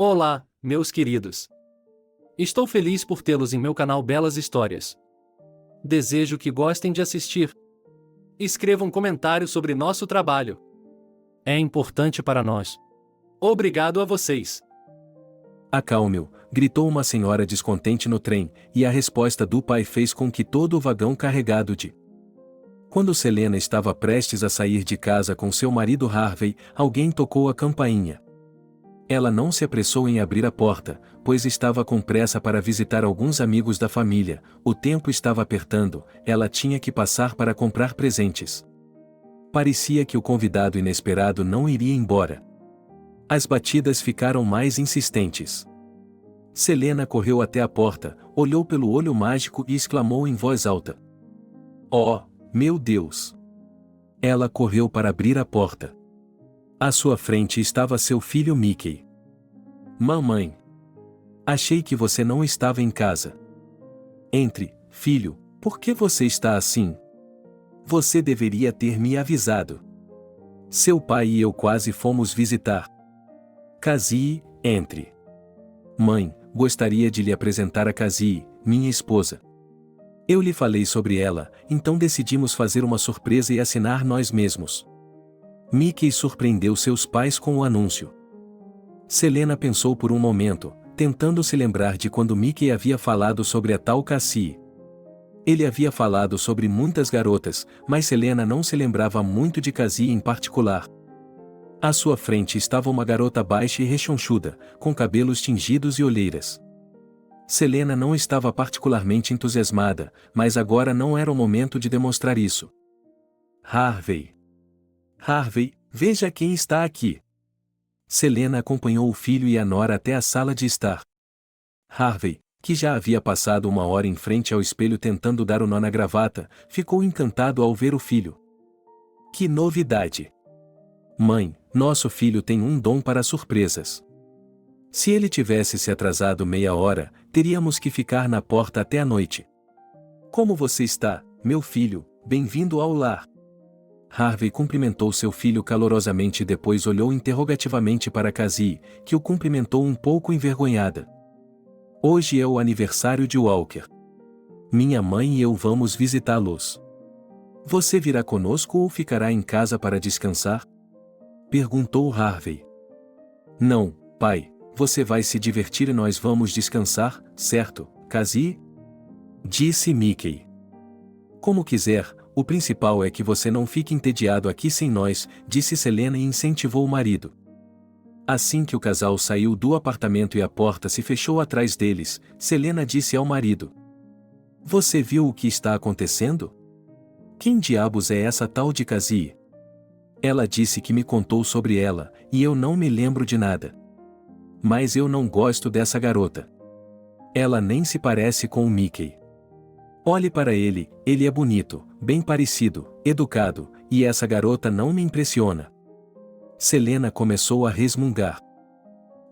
Olá, meus queridos. Estou feliz por tê-los em meu canal Belas Histórias. Desejo que gostem de assistir. Escreva um comentário sobre nosso trabalho. É importante para nós. Obrigado a vocês. Acalme-o, gritou uma senhora descontente no trem, e a resposta do pai fez com que todo o vagão carregado de... Quando Selena estava prestes a sair de casa com seu marido Harvey, alguém tocou a campainha. Ela não se apressou em abrir a porta, pois estava com pressa para visitar alguns amigos da família. O tempo estava apertando, ela tinha que passar para comprar presentes. Parecia que o convidado inesperado não iria embora. As batidas ficaram mais insistentes. Selena correu até a porta, olhou pelo olho mágico e exclamou em voz alta: "Oh, meu Deus!" Ela correu para abrir a porta. À sua frente estava seu filho Mickey. "Mamãe! Achei que você não estava em casa." "Entre, filho, por que você está assim? Você deveria ter me avisado. Seu pai e eu quase fomos visitar." "Cassie, entre." "Mãe, gostaria de lhe apresentar a Cassie, minha esposa. Eu lhe falei sobre ela, então decidimos fazer uma surpresa e assinar nós mesmos." Mickey surpreendeu seus pais com o anúncio. Selena pensou por um momento, tentando se lembrar de quando Mickey havia falado sobre a tal Cassie. Ele havia falado sobre muitas garotas, mas Selena não se lembrava muito de Cassie em particular. À sua frente estava uma garota baixa e rechonchuda, com cabelos tingidos e olheiras. Selena não estava particularmente entusiasmada, mas agora não era o momento de demonstrar isso. "Harvey! Harvey, veja quem está aqui." Selena acompanhou o filho e a nora até a sala de estar. Harvey, que já havia passado uma hora em frente ao espelho tentando dar o nó na gravata, ficou encantado ao ver o filho. "Que novidade! Mãe, nosso filho tem um dom para surpresas. Se ele tivesse se atrasado meia hora, teríamos que ficar na porta até a noite." "Como você está, meu filho? Bem-vindo ao lar." Harvey cumprimentou seu filho calorosamente e depois olhou interrogativamente para Cassie, que o cumprimentou um pouco envergonhada. "Hoje é o aniversário de Walker. Minha mãe e eu vamos visitá-los. Você virá conosco ou ficará em casa para descansar?" perguntou Harvey. "Não, pai, você vai se divertir e nós vamos descansar, certo, Cassie?" disse Mickey. "Como quiser. O principal é que você não fique entediado aqui sem nós", disse Selena e incentivou o marido. Assim que o casal saiu do apartamento e a porta se fechou atrás deles, Selena disse ao marido: "Você viu o que está acontecendo? Quem diabos é essa tal de Cassie? Ela disse que me contou sobre ela, e eu não me lembro de nada. Mas eu não gosto dessa garota. Ela nem se parece com o Mickey. Olhe para ele, ele é bonito, bem parecido, educado, e essa garota não me impressiona." Selena começou a resmungar.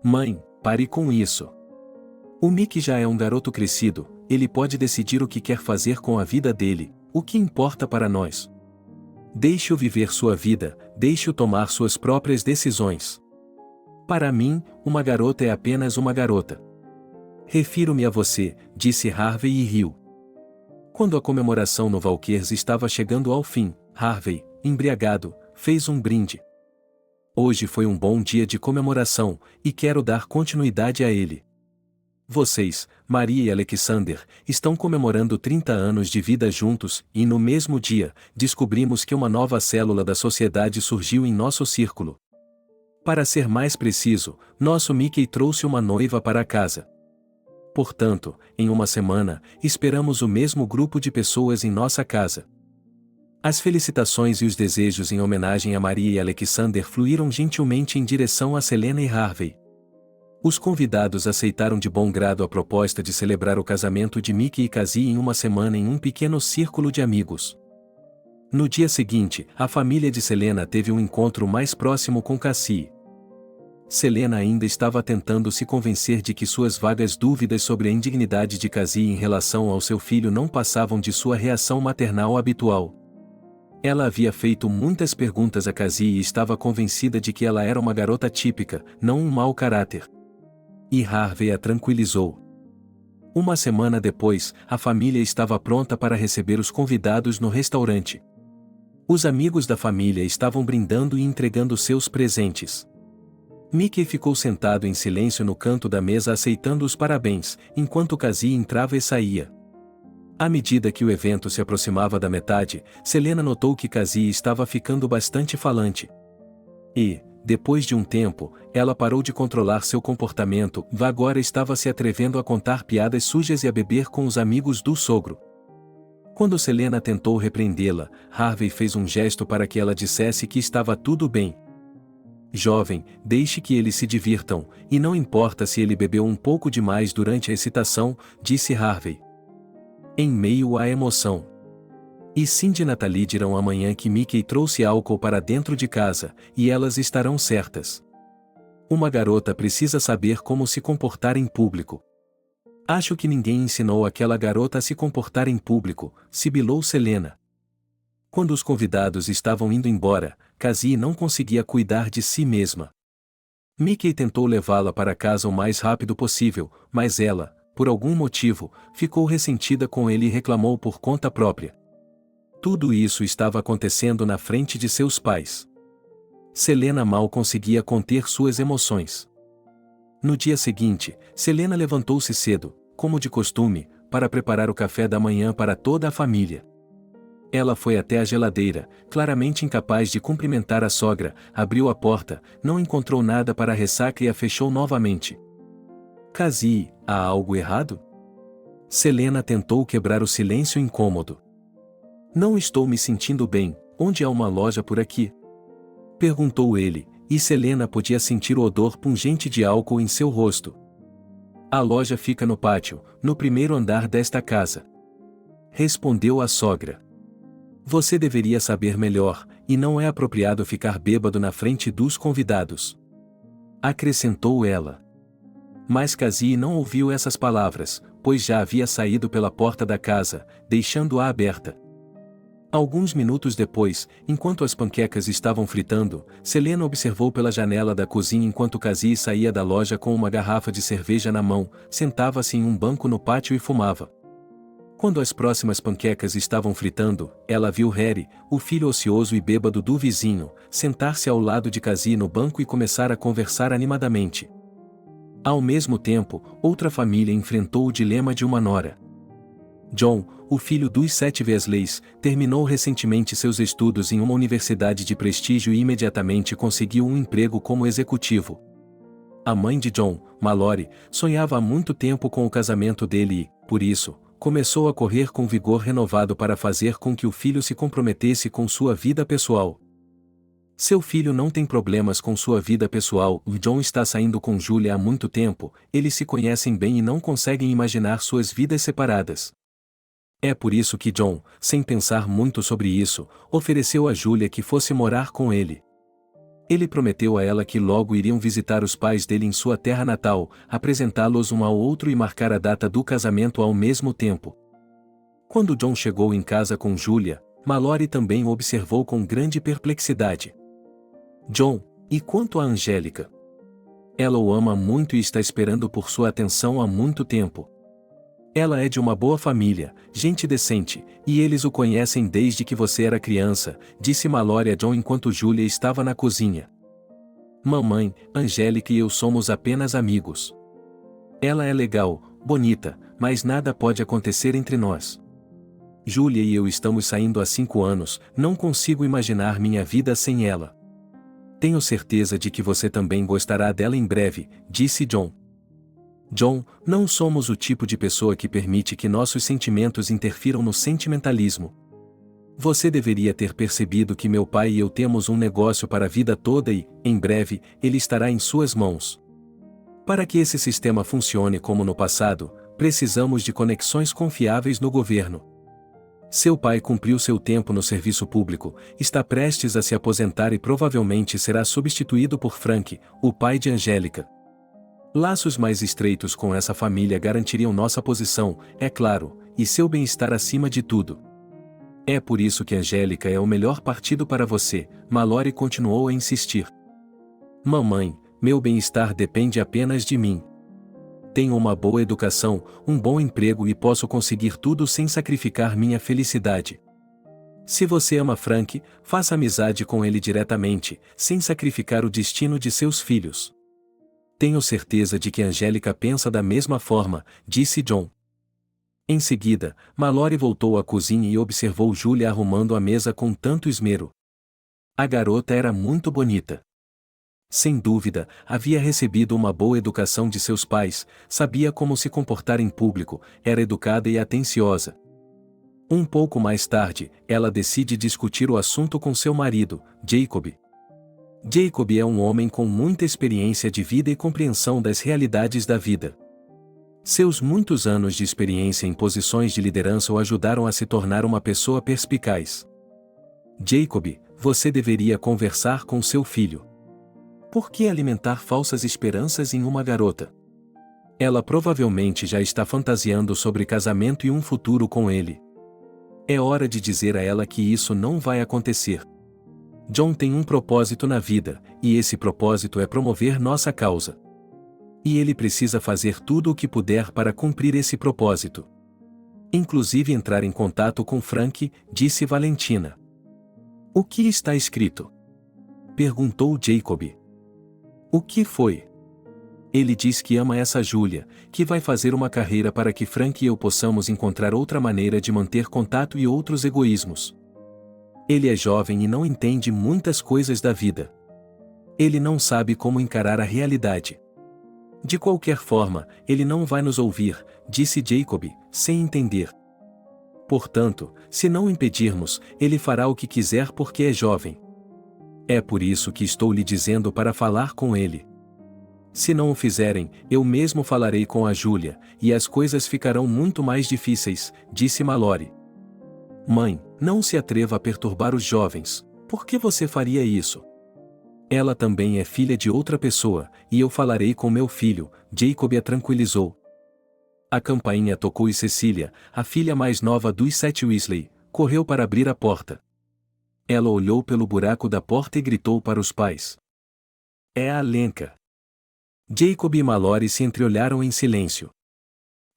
"Mãe, pare com isso. O Mickey já é um garoto crescido, ele pode decidir o que quer fazer com a vida dele, o que importa para nós? Deixe-o viver sua vida, deixe-o tomar suas próprias decisões. Para mim, uma garota é apenas uma garota." "Refiro-me a você", disse Harvey e riu. Quando a comemoração no Walkers estava chegando ao fim, Harvey, embriagado, fez um brinde. "Hoje foi um bom dia de comemoração, e quero dar continuidade a ele. Vocês, Maria e Alexander, estão comemorando 30 anos de vida juntos, e no mesmo dia, descobrimos que uma nova célula da sociedade surgiu em nosso círculo. Para ser mais preciso, nosso Mickey trouxe uma noiva para casa. Portanto, em uma semana, esperamos o mesmo grupo de pessoas em nossa casa." As felicitações e os desejos em homenagem a Maria e Alexander fluíram gentilmente em direção a Selena e Harvey. Os convidados aceitaram de bom grado a proposta de celebrar o casamento de Mickey e Cassie em uma semana em um pequeno círculo de amigos. No dia seguinte, a família de Selena teve um encontro mais próximo com Cassie. Selena ainda estava tentando se convencer de que suas vagas dúvidas sobre a indignidade de Cassie em relação ao seu filho não passavam de sua reação maternal habitual. Ela havia feito muitas perguntas a Cassie e estava convencida de que ela era uma garota típica, não um mau caráter. E Harvey a tranquilizou. Uma semana depois, a família estava pronta para receber os convidados no restaurante. Os amigos da família estavam brindando e entregando seus presentes. Mickey ficou sentado em silêncio no canto da mesa aceitando os parabéns, enquanto Cassie entrava e saía. À medida que o evento se aproximava da metade, Selena notou que Cassie estava ficando bastante falante. E, depois de um tempo, ela parou de controlar seu comportamento, agora estava se atrevendo a contar piadas sujas e a beber com os amigos do sogro. Quando Selena tentou repreendê-la, Harvey fez um gesto para que ela dissesse que estava tudo bem. Jovem, deixe que eles se divirtam, e não importa se ele bebeu um pouco demais durante a excitação, disse Harvey. Em meio à emoção. E Cindy e Natalie dirão amanhã que Mickey trouxe álcool para dentro de casa, e elas estarão certas. Uma garota precisa saber como se comportar em público. Acho que ninguém ensinou aquela garota a se comportar em público, sibilou Selena. Quando os convidados estavam indo embora, Cassie não conseguia cuidar de si mesma. Mickey tentou levá-la para casa o mais rápido possível, mas ela, por algum motivo, ficou ressentida com ele e reclamou por conta própria. Tudo isso estava acontecendo na frente de seus pais. Selena mal conseguia conter suas emoções. No dia seguinte, Selena levantou-se cedo, como de costume, para preparar o café da manhã para toda a família. Ela foi até a geladeira, claramente incapaz de cumprimentar a sogra, abriu a porta, não encontrou nada para a ressaca e a fechou novamente. Cassie, há algo errado? Selena tentou quebrar o silêncio incômodo. Não estou me sentindo bem, onde há uma loja por aqui? Perguntou ele, e Selena podia sentir o odor pungente de álcool em seu rosto. A loja fica no pátio, no primeiro andar desta casa. Respondeu a sogra. Você deveria saber melhor, e não é apropriado ficar bêbado na frente dos convidados. Acrescentou ela. Mas Cassie não ouviu essas palavras, pois já havia saído pela porta da casa, deixando-a aberta. Alguns minutos depois, enquanto as panquecas estavam fritando, Selena observou pela janela da cozinha enquanto Cassie saía da loja com uma garrafa de cerveja na mão, sentava-se em um banco no pátio e fumava. Quando as próximas panquecas estavam fritando, ela viu Harry, o filho ocioso e bêbado do vizinho, sentar-se ao lado de Cassie no banco e começar a conversar animadamente. Ao mesmo tempo, outra família enfrentou o dilema de uma nora. John, o filho dos 7 Weasleys, terminou recentemente seus estudos em uma universidade de prestígio e imediatamente conseguiu um emprego como executivo. A mãe de John, Mallory, sonhava há muito tempo com o casamento dele e, por isso, começou a correr com vigor renovado para fazer com que o filho se comprometesse com sua vida pessoal. Seu filho não tem problemas com sua vida pessoal, e John está saindo com Julia há muito tempo, eles se conhecem bem e não conseguem imaginar suas vidas separadas. É por isso que John, sem pensar muito sobre isso, ofereceu a Julia que fosse morar com ele. Ele prometeu a ela que logo iriam visitar os pais dele em sua terra natal, apresentá-los um ao outro e marcar a data do casamento ao mesmo tempo. Quando John chegou em casa com Julia, Mallory também o observou com grande perplexidade. John, e quanto a Angélica? Ela o ama muito e está esperando por sua atenção há muito tempo. Ela é de uma boa família, gente decente, e eles o conhecem desde que você era criança, disse Mallory a John enquanto Julia estava na cozinha. Mamãe, Angélica e eu somos apenas amigos. Ela é legal, bonita, mas nada pode acontecer entre nós. Julia e eu estamos saindo há 5 anos, não consigo imaginar minha vida sem ela. Tenho certeza de que você também gostará dela em breve, disse John. John, não somos o tipo de pessoa que permite que nossos sentimentos interfiram no sentimentalismo. Você deveria ter percebido que meu pai e eu temos um negócio para a vida toda e, em breve, ele estará em suas mãos. Para que esse sistema funcione como no passado, precisamos de conexões confiáveis no governo. Seu pai cumpriu seu tempo no serviço público, está prestes a se aposentar e provavelmente será substituído por Frank, o pai de Angélica. Laços mais estreitos com essa família garantiriam nossa posição, é claro, e seu bem-estar acima de tudo. É por isso que Angélica é o melhor partido para você, Mallory continuou a insistir. Mamãe, meu bem-estar depende apenas de mim. Tenho uma boa educação, um bom emprego e posso conseguir tudo sem sacrificar minha felicidade. Se você ama Frank, faça amizade com ele diretamente, sem sacrificar o destino de seus filhos. Tenho certeza de que Angélica pensa da mesma forma, disse John. Em seguida, Mallory voltou à cozinha e observou Julia arrumando a mesa com tanto esmero. A garota era muito bonita. Sem dúvida, havia recebido uma boa educação de seus pais, sabia como se comportar em público, era educada e atenciosa. Um pouco mais tarde, ela decide discutir o assunto com seu marido, Jacob. Jacob é um homem com muita experiência de vida e compreensão das realidades da vida. Seus muitos anos de experiência em posições de liderança o ajudaram a se tornar uma pessoa perspicaz. Jacob, você deveria conversar com seu filho. Por que alimentar falsas esperanças em uma garota? Ela provavelmente já está fantasiando sobre casamento e um futuro com ele. É hora de dizer a ela que isso não vai acontecer. John tem um propósito na vida, e esse propósito é promover nossa causa. E ele precisa fazer tudo o que puder para cumprir esse propósito. Inclusive entrar em contato com Frank, disse Valentina. O que está escrito? Perguntou Jacob. O que foi? Ele diz que ama essa Julia, que vai fazer uma carreira para que Frank e eu possamos encontrar outra maneira de manter contato e outros egoísmos. Ele é jovem e não entende muitas coisas da vida. Ele não sabe como encarar a realidade. De qualquer forma, ele não vai nos ouvir, disse Jacob, sem entender. Portanto, se não impedirmos, ele fará o que quiser porque é jovem. É por isso que estou lhe dizendo para falar com ele. Se não o fizerem, eu mesmo falarei com a Julia, e as coisas ficarão muito mais difíceis, disse Mallory. Mãe, não se atreva a perturbar os jovens. Por que você faria isso? Ela também é filha de outra pessoa, e eu falarei com meu filho, Jacob a tranquilizou. A campainha tocou e Cecília, a filha mais nova dos 7 Weasley, correu para abrir a porta. Ela olhou pelo buraco da porta e gritou para os pais. É a Lenka. Jacob e Mallory se entreolharam em silêncio.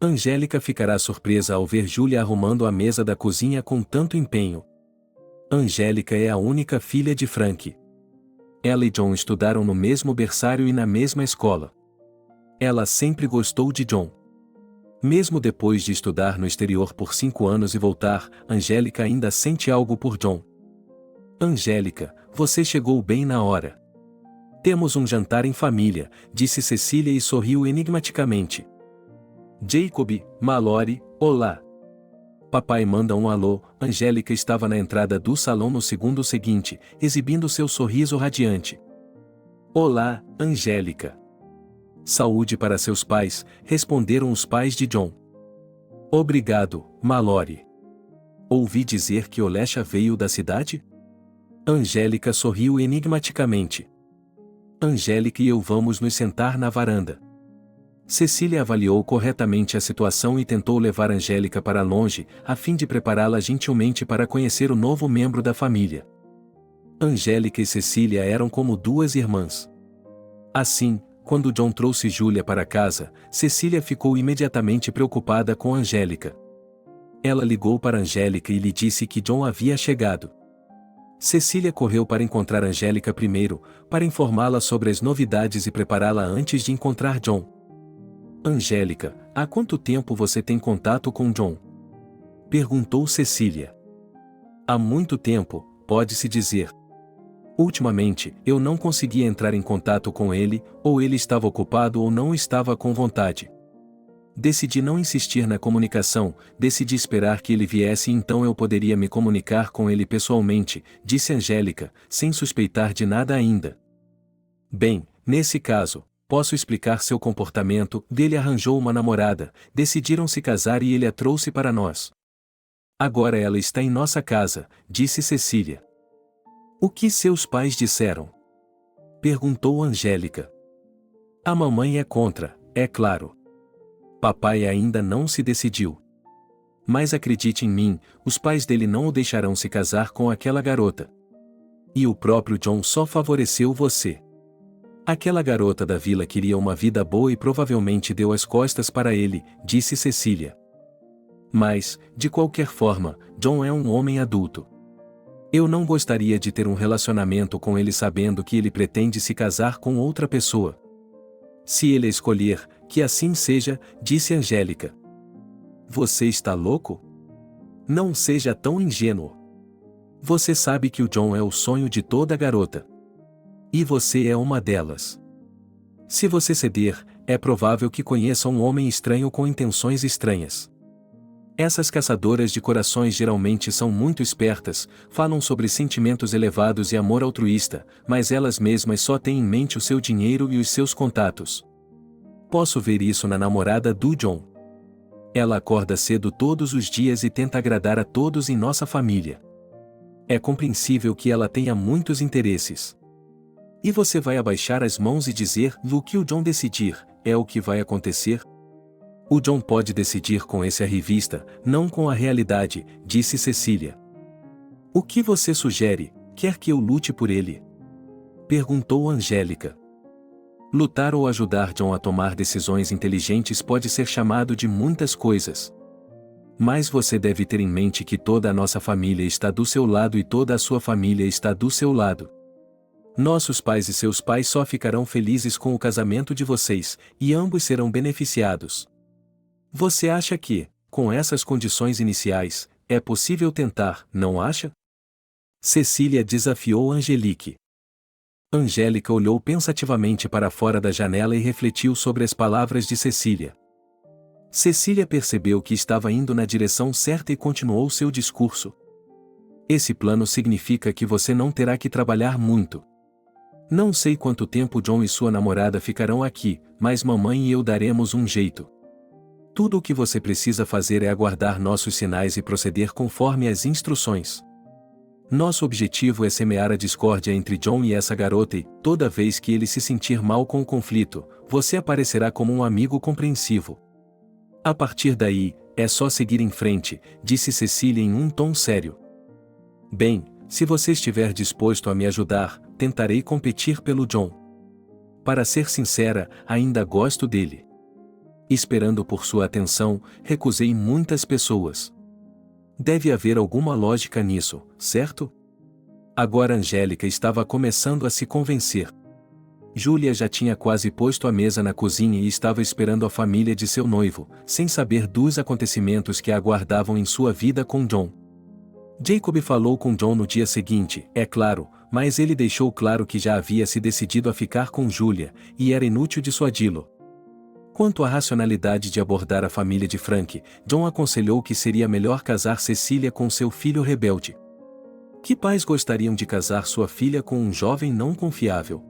Angélica ficará surpresa ao ver Julia arrumando a mesa da cozinha com tanto empenho. Angélica é a única filha de Frank. Ela e John estudaram no mesmo berçário e na mesma escola. Ela sempre gostou de John. Mesmo depois de estudar no exterior por 5 anos e voltar, Angélica ainda sente algo por John. Angélica, você chegou bem na hora. Temos um jantar em família, disse Cecília e sorriu enigmaticamente. Jacob, Mallory, olá. Papai manda um alô. Angélica estava na entrada do salão no segundo seguinte, exibindo seu sorriso radiante. Olá, Angélica. Saúde para seus pais, responderam os pais de John. Obrigado, Mallory. Ouvi dizer que Olesha veio da cidade? Angélica sorriu enigmaticamente. Angélica e eu vamos nos sentar na varanda. Cecília avaliou corretamente a situação e tentou levar Angélica para longe, a fim de prepará-la gentilmente para conhecer o novo membro da família. Angélica e Cecília eram como 2 irmãs. Assim, quando John trouxe Julia para casa, Cecília ficou imediatamente preocupada com Angélica. Ela ligou para Angélica e lhe disse que John havia chegado. Cecília correu para encontrar Angélica primeiro, para informá-la sobre as novidades e prepará-la antes de encontrar John. Angélica, há quanto tempo você tem contato com John? Perguntou Cecília. Há muito tempo, pode-se dizer. Ultimamente, eu não conseguia entrar em contato com ele, ou ele estava ocupado ou não estava com vontade. Decidi não insistir na comunicação, decidi esperar que ele viesse e então eu poderia me comunicar com ele pessoalmente, disse Angélica, sem suspeitar de nada ainda. Bem, nesse caso, posso explicar seu comportamento. Dele arranjou uma namorada, decidiram se casar e ele a trouxe para nós. Agora ela está em nossa casa, disse Cecília. O que seus pais disseram? Perguntou Angélica. A mamãe é contra, é claro. Papai ainda não se decidiu. Mas acredite em mim, os pais dele não o deixarão se casar com aquela garota. E o próprio John só favoreceu você. Aquela garota da vila queria uma vida boa e provavelmente deu as costas para ele, disse Cecília. Mas, de qualquer forma, John é um homem adulto. Eu não gostaria de ter um relacionamento com ele sabendo que ele pretende se casar com outra pessoa. Se ele escolher, que assim seja, disse Angélica. Você está louco? Não seja tão ingênuo. Você sabe que o John é o sonho de toda garota. E você é uma delas. Se você ceder, é provável que conheça um homem estranho com intenções estranhas. Essas caçadoras de corações geralmente são muito espertas, falam sobre sentimentos elevados e amor altruísta, mas elas mesmas só têm em mente o seu dinheiro e os seus contatos. Posso ver isso na namorada do John. Ela acorda cedo todos os dias e tenta agradar a todos em nossa família. É compreensível que ela tenha muitos interesses. E você vai abaixar as mãos e dizer: "O que o John decidir, é o que vai acontecer"? O John pode decidir com essa revista, não com a realidade, disse Cecília. O que você sugere? Quer que eu lute por ele? Perguntou Angélica. Lutar ou ajudar John a tomar decisões inteligentes pode ser chamado de muitas coisas. Mas você deve ter em mente que toda a nossa família está do seu lado e toda a sua família está do seu lado. Nossos pais e seus pais só ficarão felizes com o casamento de vocês, e ambos serão beneficiados. Você acha que, com essas condições iniciais, é possível tentar, não acha? Cecília desafiou Angelique. Angélica olhou pensativamente para fora da janela e refletiu sobre as palavras de Cecília. Cecília percebeu que estava indo na direção certa e continuou seu discurso. Esse plano significa que você não terá que trabalhar muito. Não sei quanto tempo John e sua namorada ficarão aqui, mas mamãe e eu daremos um jeito. Tudo o que você precisa fazer é aguardar nossos sinais e proceder conforme as instruções. Nosso objetivo é semear a discórdia entre John e essa garota e, toda vez que ele se sentir mal com o conflito, você aparecerá como um amigo compreensivo. A partir daí, é só seguir em frente, disse Cecília em um tom sério. Bem, se você estiver disposto a me ajudar, tentarei competir pelo John. Para ser sincera, ainda gosto dele. Esperando por sua atenção, recusei muitas pessoas. Deve haver alguma lógica nisso, certo? Agora Angélica estava começando a se convencer. Júlia já tinha quase posto a mesa na cozinha e estava esperando a família de seu noivo, sem saber dos acontecimentos que a aguardavam em sua vida com John. Jacob falou com John no dia seguinte, é claro, mas ele deixou claro que já havia se decidido a ficar com Júlia, e era inútil dissuadi-lo. Quanto à racionalidade de abordar a família de Frank, John aconselhou que seria melhor casar Cecília com seu filho rebelde. Que pais gostariam de casar sua filha com um jovem não confiável?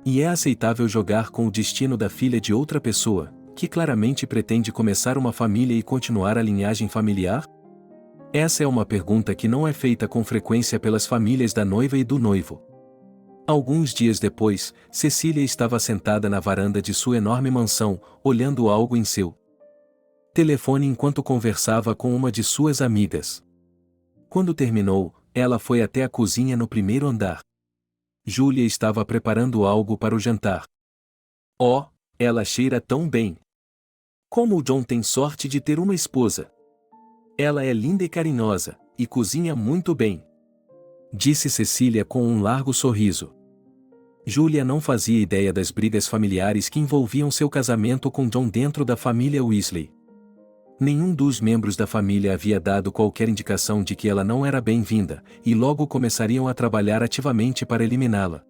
E é aceitável jogar com o destino da filha de outra pessoa, que claramente pretende começar uma família e continuar a linhagem familiar? Essa é uma pergunta que não é feita com frequência pelas famílias da noiva e do noivo. Alguns dias depois, Cecília estava sentada na varanda de sua enorme mansão, olhando algo em seu telefone enquanto conversava com uma de suas amigas. Quando terminou, ela foi até a cozinha no primeiro andar. Júlia estava preparando algo para o jantar. Oh, ela cheira tão bem! Como o John tem sorte de ter uma esposa! Ela é linda e carinhosa, e cozinha muito bem. Disse Cecília com um largo sorriso. Júlia não fazia ideia das brigas familiares que envolviam seu casamento com John dentro da família Weasley. Nenhum dos membros da família havia dado qualquer indicação de que ela não era bem-vinda, e logo começariam a trabalhar ativamente para eliminá-la.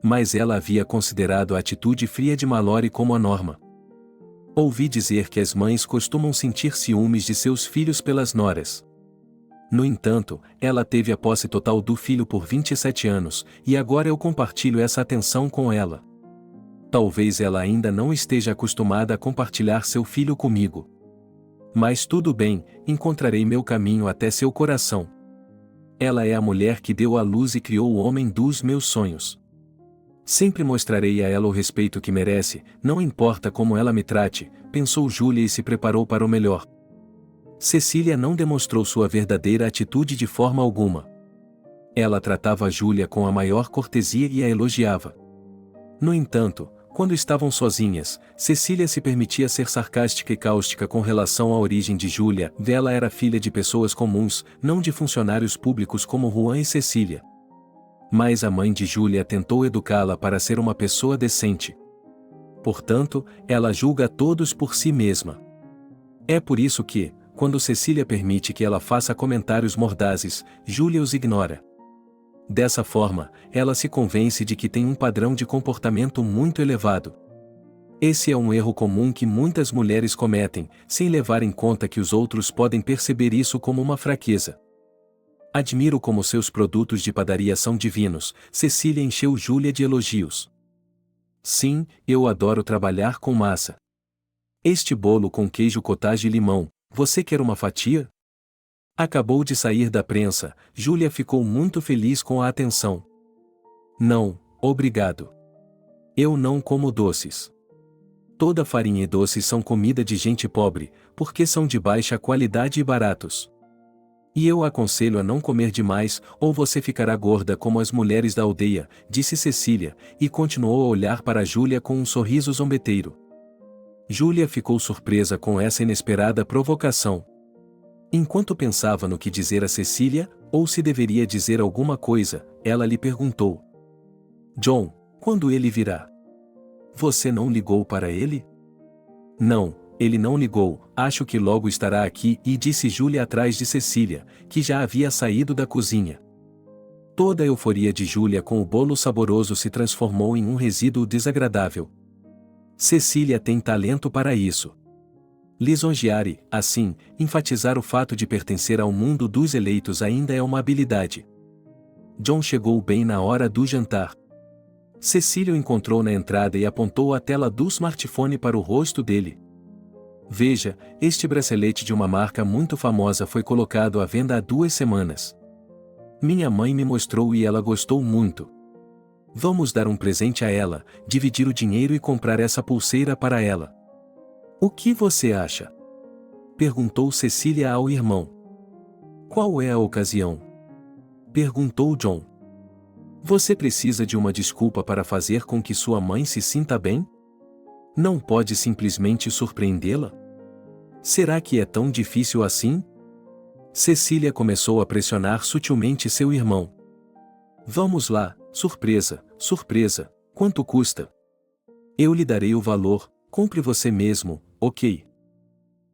Mas ela havia considerado a atitude fria de Mallory como a norma. Ouvi dizer que as mães costumam sentir ciúmes de seus filhos pelas noras. No entanto, ela teve a posse total do filho por 27 anos, e agora eu compartilho essa atenção com ela. Talvez ela ainda não esteja acostumada a compartilhar seu filho comigo. Mas tudo bem, encontrarei meu caminho até seu coração. Ela é a mulher que deu à luz e criou o homem dos meus sonhos. Sempre mostrarei a ela o respeito que merece, não importa como ela me trate, pensou Júlia e se preparou para o melhor. Cecília não demonstrou sua verdadeira atitude de forma alguma. Ela tratava Júlia com a maior cortesia e a elogiava. No entanto, quando estavam sozinhas, Cecília se permitia ser sarcástica e cáustica com relação à origem de Júlia. Ela era filha de pessoas comuns, não de funcionários públicos como Juan e Cecília. Mas a mãe de Júlia tentou educá-la para ser uma pessoa decente. Portanto, ela julga todos por si mesma. É por isso que, quando Cecília permite que ela faça comentários mordazes, Júlia os ignora. Dessa forma, ela se convence de que tem um padrão de comportamento muito elevado. Esse é um erro comum que muitas mulheres cometem, sem levar em conta que os outros podem perceber isso como uma fraqueza. Admiro como seus produtos de padaria são divinos, Cecília encheu Júlia de elogios. Sim, eu adoro trabalhar com massa. Este bolo com queijo cottage e limão, você quer uma fatia? Acabou de sair da prensa, Júlia ficou muito feliz com a atenção. Não, obrigado. Eu não como doces. Toda farinha e doces são comida de gente pobre, porque são de baixa qualidade e baratos. E eu aconselho a não comer demais, ou você ficará gorda como as mulheres da aldeia, disse Cecília, e continuou a olhar para Júlia com um sorriso zombeteiro. Júlia ficou surpresa com essa inesperada provocação. Enquanto pensava no que dizer a Cecília, ou se deveria dizer alguma coisa, ela lhe perguntou. John, quando ele virá? Você não ligou para ele? Não, ele não ligou, acho que logo estará aqui, e disse Júlia atrás de Cecília, que já havia saído da cozinha. Toda a euforia de Júlia com o bolo saboroso se transformou em um resíduo desagradável. Cecília tem talento para isso. Lisonjear e, assim, enfatizar o fato de pertencer ao mundo dos eleitos ainda é uma habilidade. John chegou bem na hora do jantar. Cecília o encontrou na entrada e apontou a tela do smartphone para o rosto dele. Veja, este bracelete de uma marca muito famosa foi colocado à venda há 2 semanas. Minha mãe me mostrou e ela gostou muito. Vamos dar um presente a ela, dividir o dinheiro e comprar essa pulseira para ela. O que você acha? Perguntou Cecília ao irmão. Qual é a ocasião? Perguntou John. Você precisa de uma desculpa para fazer com que sua mãe se sinta bem? Não pode simplesmente surpreendê-la? Será que é tão difícil assim? Cecília começou a pressionar sutilmente seu irmão. Vamos lá, surpresa, surpresa, quanto custa? Eu lhe darei o valor, compre você mesmo, ok?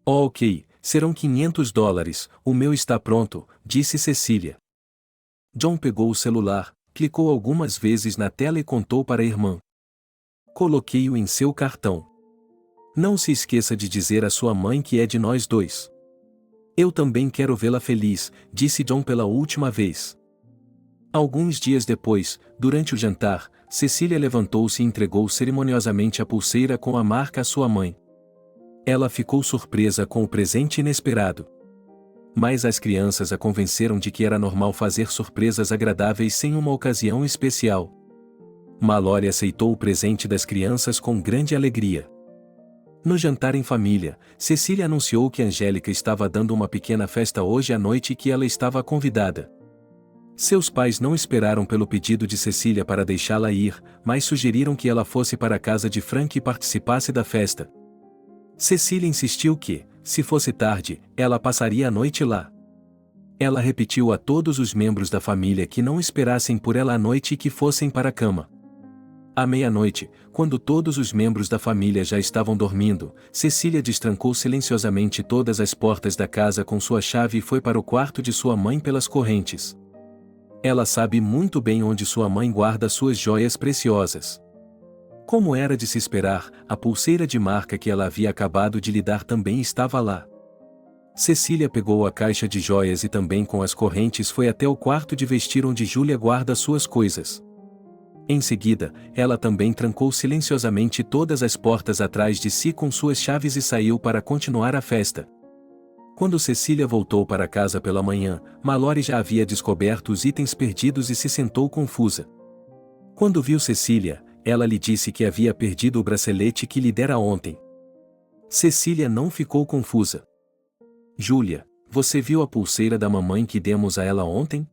Oh, ok, serão $500, o meu está pronto, disse Cecília. John pegou o celular, clicou algumas vezes na tela e contou para a irmã. Coloquei-o em seu cartão. Não se esqueça de dizer à sua mãe que é de nós dois. Eu também quero vê-la feliz, disse John pela última vez. Alguns dias depois, durante o jantar, Cecília levantou-se e entregou cerimoniosamente a pulseira com a marca à sua mãe. Ela ficou surpresa com o presente inesperado. Mas as crianças a convenceram de que era normal fazer surpresas agradáveis sem uma ocasião especial. Mallory aceitou o presente das crianças com grande alegria. No jantar em família, Cecília anunciou que Angélica estava dando uma pequena festa hoje à noite e que ela estava convidada. Seus pais não esperaram pelo pedido de Cecília para deixá-la ir, mas sugeriram que ela fosse para a casa de Frank e participasse da festa. Cecília insistiu que, se fosse tarde, ela passaria a noite lá. Ela repetiu a todos os membros da família que não esperassem por ela à noite e que fossem para a cama. À meia-noite, quando todos os membros da família já estavam dormindo, Cecília destrancou silenciosamente todas as portas da casa com sua chave e foi para o quarto de sua mãe pelas correntes. Ela sabe muito bem onde sua mãe guarda suas joias preciosas. Como era de se esperar, a pulseira de marca que ela havia acabado de lhe dar também estava lá. Cecília pegou a caixa de joias e também com as correntes foi até o quarto de vestir onde Júlia guarda suas coisas. Em seguida, ela também trancou silenciosamente todas as portas atrás de si com suas chaves e saiu para continuar a festa. Quando Cecília voltou para casa pela manhã, Mallory já havia descoberto os itens perdidos e se sentou confusa. Quando viu Cecília, ela lhe disse que havia perdido o bracelete que lhe dera ontem. Cecília não ficou confusa. Júlia, você viu a pulseira da mamãe que demos a ela ontem?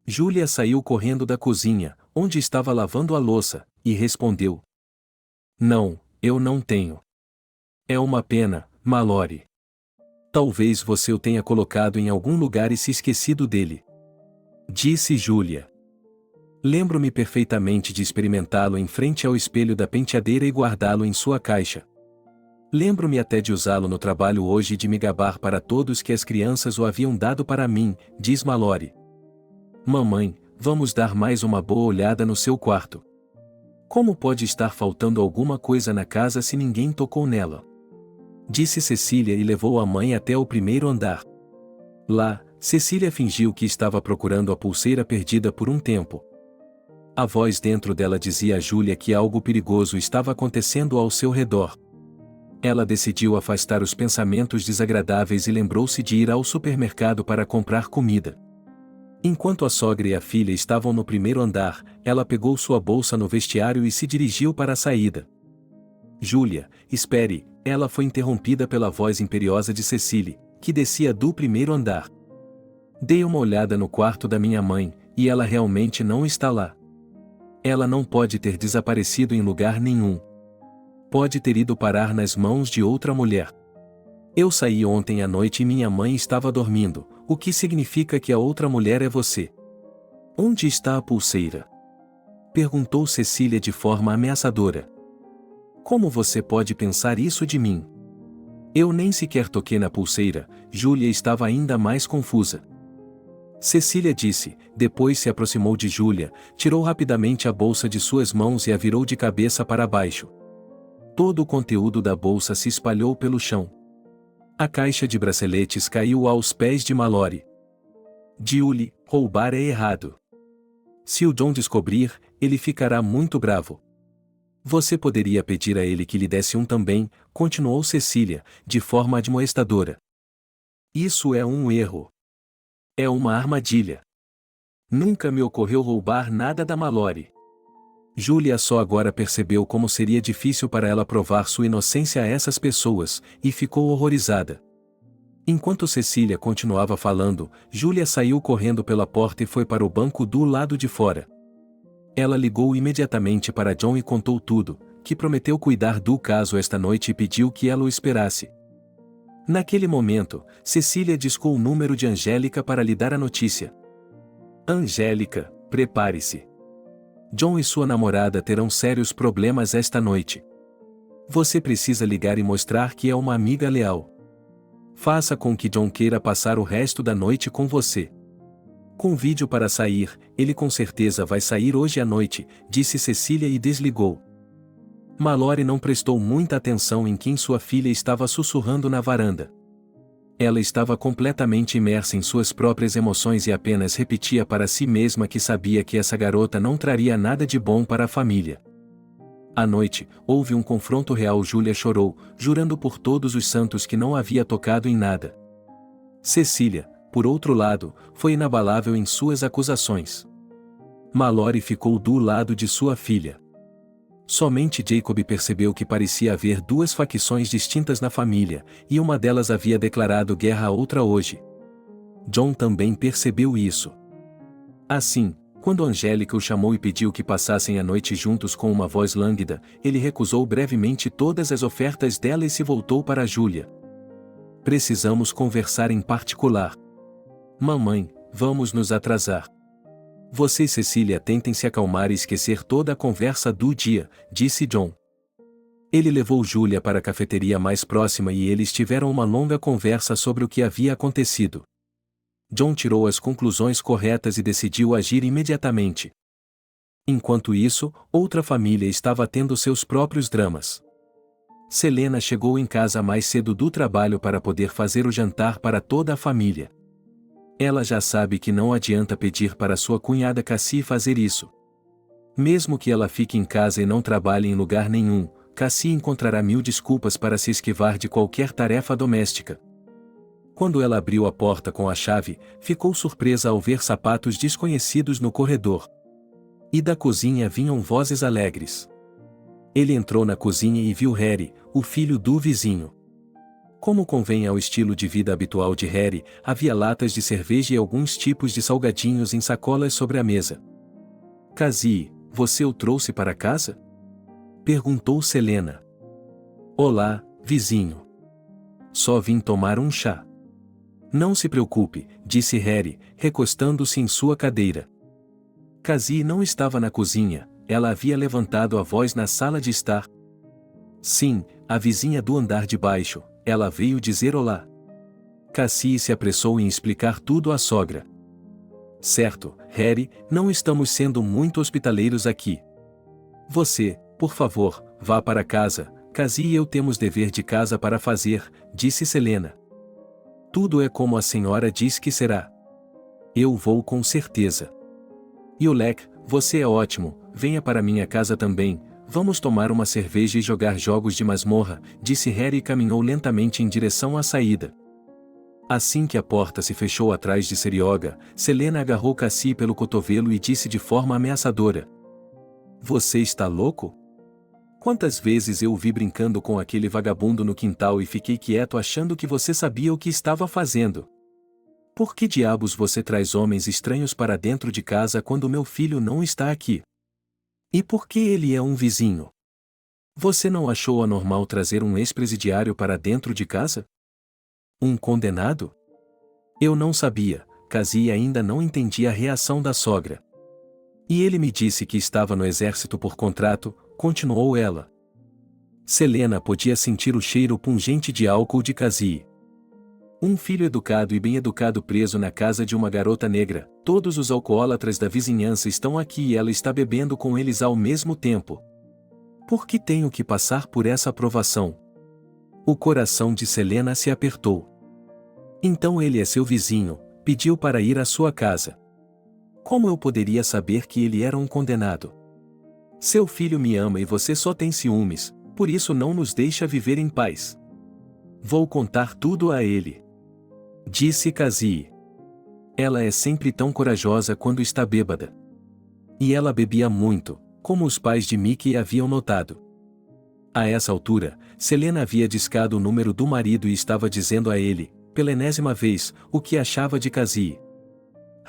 Júlia saiu correndo da cozinha, onde estava lavando a louça, e respondeu: Não, eu não tenho. É uma pena, Mallory. Talvez você o tenha colocado em algum lugar e se esquecido dele. Disse Julia. Lembro-me perfeitamente de experimentá-lo em frente ao espelho da penteadeira e guardá-lo em sua caixa. Lembro-me até de usá-lo no trabalho hoje e de me gabar para todos que as crianças o haviam dado para mim, diz Mallory. Mamãe, vamos dar mais uma boa olhada no seu quarto. Como pode estar faltando alguma coisa na casa se ninguém tocou nela? Disse Cecília e levou a mãe até o primeiro andar. Lá, Cecília fingiu que estava procurando a pulseira perdida por um tempo. A voz dentro dela dizia a Julia que algo perigoso estava acontecendo ao seu redor. Ela decidiu afastar os pensamentos desagradáveis e lembrou-se de ir ao supermercado para comprar comida. Enquanto a sogra e a filha estavam no primeiro andar, ela pegou sua bolsa no vestiário e se dirigiu para a saída. Julia, espere, ela foi interrompida pela voz imperiosa de Cecília, que descia do primeiro andar. Dei uma olhada no quarto da minha mãe, e ela realmente não está lá. Ela não pode ter desaparecido em lugar nenhum. Pode ter ido parar nas mãos de outra mulher. Eu saí ontem à noite e minha mãe estava dormindo, o que significa que a outra mulher é você. Onde está a pulseira? Perguntou Cecília de forma ameaçadora. Como você pode pensar isso de mim? Eu nem sequer toquei na pulseira. Julia estava ainda mais confusa. Cecília disse, depois se aproximou de Julia, tirou rapidamente a bolsa de suas mãos e a virou de cabeça para baixo. Todo o conteúdo da bolsa se espalhou pelo chão. A caixa de braceletes caiu aos pés de Mallory. Julie, roubar é errado. Se o John descobrir, ele ficará muito bravo. Você poderia pedir a ele que lhe desse um também, continuou Cecília, de forma admoestadora. Isso é um erro. É uma armadilha. Nunca me ocorreu roubar nada da Mallory. Julia só agora percebeu como seria difícil para ela provar sua inocência a essas pessoas, e ficou horrorizada. Enquanto Cecília continuava falando, Julia saiu correndo pela porta e foi para o banco do lado de fora. Ela ligou imediatamente para John e contou tudo, que prometeu cuidar do caso esta noite e pediu que ela o esperasse. Naquele momento, Cecília discou o número de Angélica para lhe dar a notícia. Angélica, prepare-se. John e sua namorada terão sérios problemas esta noite. Você precisa ligar e mostrar que é uma amiga leal. Faça com que John queira passar o resto da noite com você. Convide-o para sair, ele com certeza vai sair hoje à noite, disse Cecília e desligou. Mallory não prestou muita atenção em quem sua filha estava sussurrando na varanda. Ela estava completamente imersa em suas próprias emoções e apenas repetia para si mesma que sabia que essa garota não traria nada de bom para a família. À noite, houve um confronto real. Julia chorou, jurando por todos os santos que não havia tocado em nada. Cecília, por outro lado, foi inabalável em suas acusações. Mallory ficou do lado de sua filha. Somente Jacob percebeu que parecia haver duas facções distintas na família, e uma delas havia declarado guerra à outra hoje. John também percebeu isso. Assim, quando Angélica o chamou e pediu que passassem a noite juntos com uma voz lânguida, ele recusou brevemente todas as ofertas dela e se voltou para Julia. Precisamos conversar em particular. Mamãe, vamos nos atrasar. Você e Cecília tentem se acalmar e esquecer toda a conversa do dia, disse John. Ele levou Julia para a cafeteria mais próxima e eles tiveram uma longa conversa sobre o que havia acontecido. John tirou as conclusões corretas e decidiu agir imediatamente. Enquanto isso, outra família estava tendo seus próprios dramas. Selena chegou em casa mais cedo do trabalho para poder fazer o jantar para toda a família. Ela já sabe que não adianta pedir para sua cunhada Cassie fazer isso. Mesmo que ela fique em casa e não trabalhe em lugar nenhum, Cassie encontrará 1000 desculpas para se esquivar de qualquer tarefa doméstica. Quando ela abriu a porta com a chave, ficou surpresa ao ver sapatos desconhecidos no corredor. E da cozinha vinham vozes alegres. Ele entrou na cozinha e viu Harry, o filho do vizinho. Como convém ao estilo de vida habitual de Harry, havia latas de cerveja e alguns tipos de salgadinhos em sacolas sobre a mesa. Cassie, Você o trouxe para casa? Perguntou Selena. Olá, vizinho. Só vim tomar um chá. Não se preocupe, disse Harry, recostando-se em sua cadeira. Cassie não estava na cozinha, ela havia levantado a voz na sala de estar. Sim, a vizinha do andar de baixo, ela veio dizer olá. Cassie se apressou em explicar tudo à sogra. Certo, Harry, não estamos sendo muito hospitaleiros aqui. Você, por favor, vá para casa, Cassie e eu temos dever de casa para fazer, disse Selena. Tudo é como a senhora diz que será. Eu vou com certeza. Yolek, você é ótimo, venha para minha casa também, vamos tomar uma cerveja e jogar jogos de masmorra, disse Harry e caminhou lentamente em direção à saída. Assim que a porta se fechou atrás de Serioga, Selena agarrou Cassie pelo cotovelo e disse de forma ameaçadora. Você está louco? Quantas vezes eu o vi brincando com aquele vagabundo no quintal e fiquei quieto achando que você sabia o que estava fazendo. Por que diabos você traz homens estranhos para dentro de casa quando meu filho não está aqui? E por que ele é um vizinho? Você não achou anormal trazer um ex-presidiário para dentro de casa? Um condenado? Eu não sabia, Cassie ainda não entendia a reação da sogra. E ele me disse que estava no exército por contrato, continuou ela. Selena podia sentir o cheiro pungente de álcool de Cassie. Um filho educado e bem educado preso na casa de uma garota negra, todos os alcoólatras da vizinhança estão aqui e ela está bebendo com eles ao mesmo tempo. Por que tenho que passar por essa provação? O coração de Selena se apertou. Então ele é seu vizinho, pediu para ir à sua casa. Como eu poderia saber que ele era um condenado? Seu filho me ama e você só tem ciúmes, por isso não nos deixa viver em paz. Vou contar tudo a ele. Disse Cassie. Ela é sempre tão corajosa quando está bêbada. E ela bebia muito, como os pais de Mickey haviam notado. A essa altura, Selena havia discado o número do marido e estava dizendo a ele, pela enésima vez, o que achava de Cassie.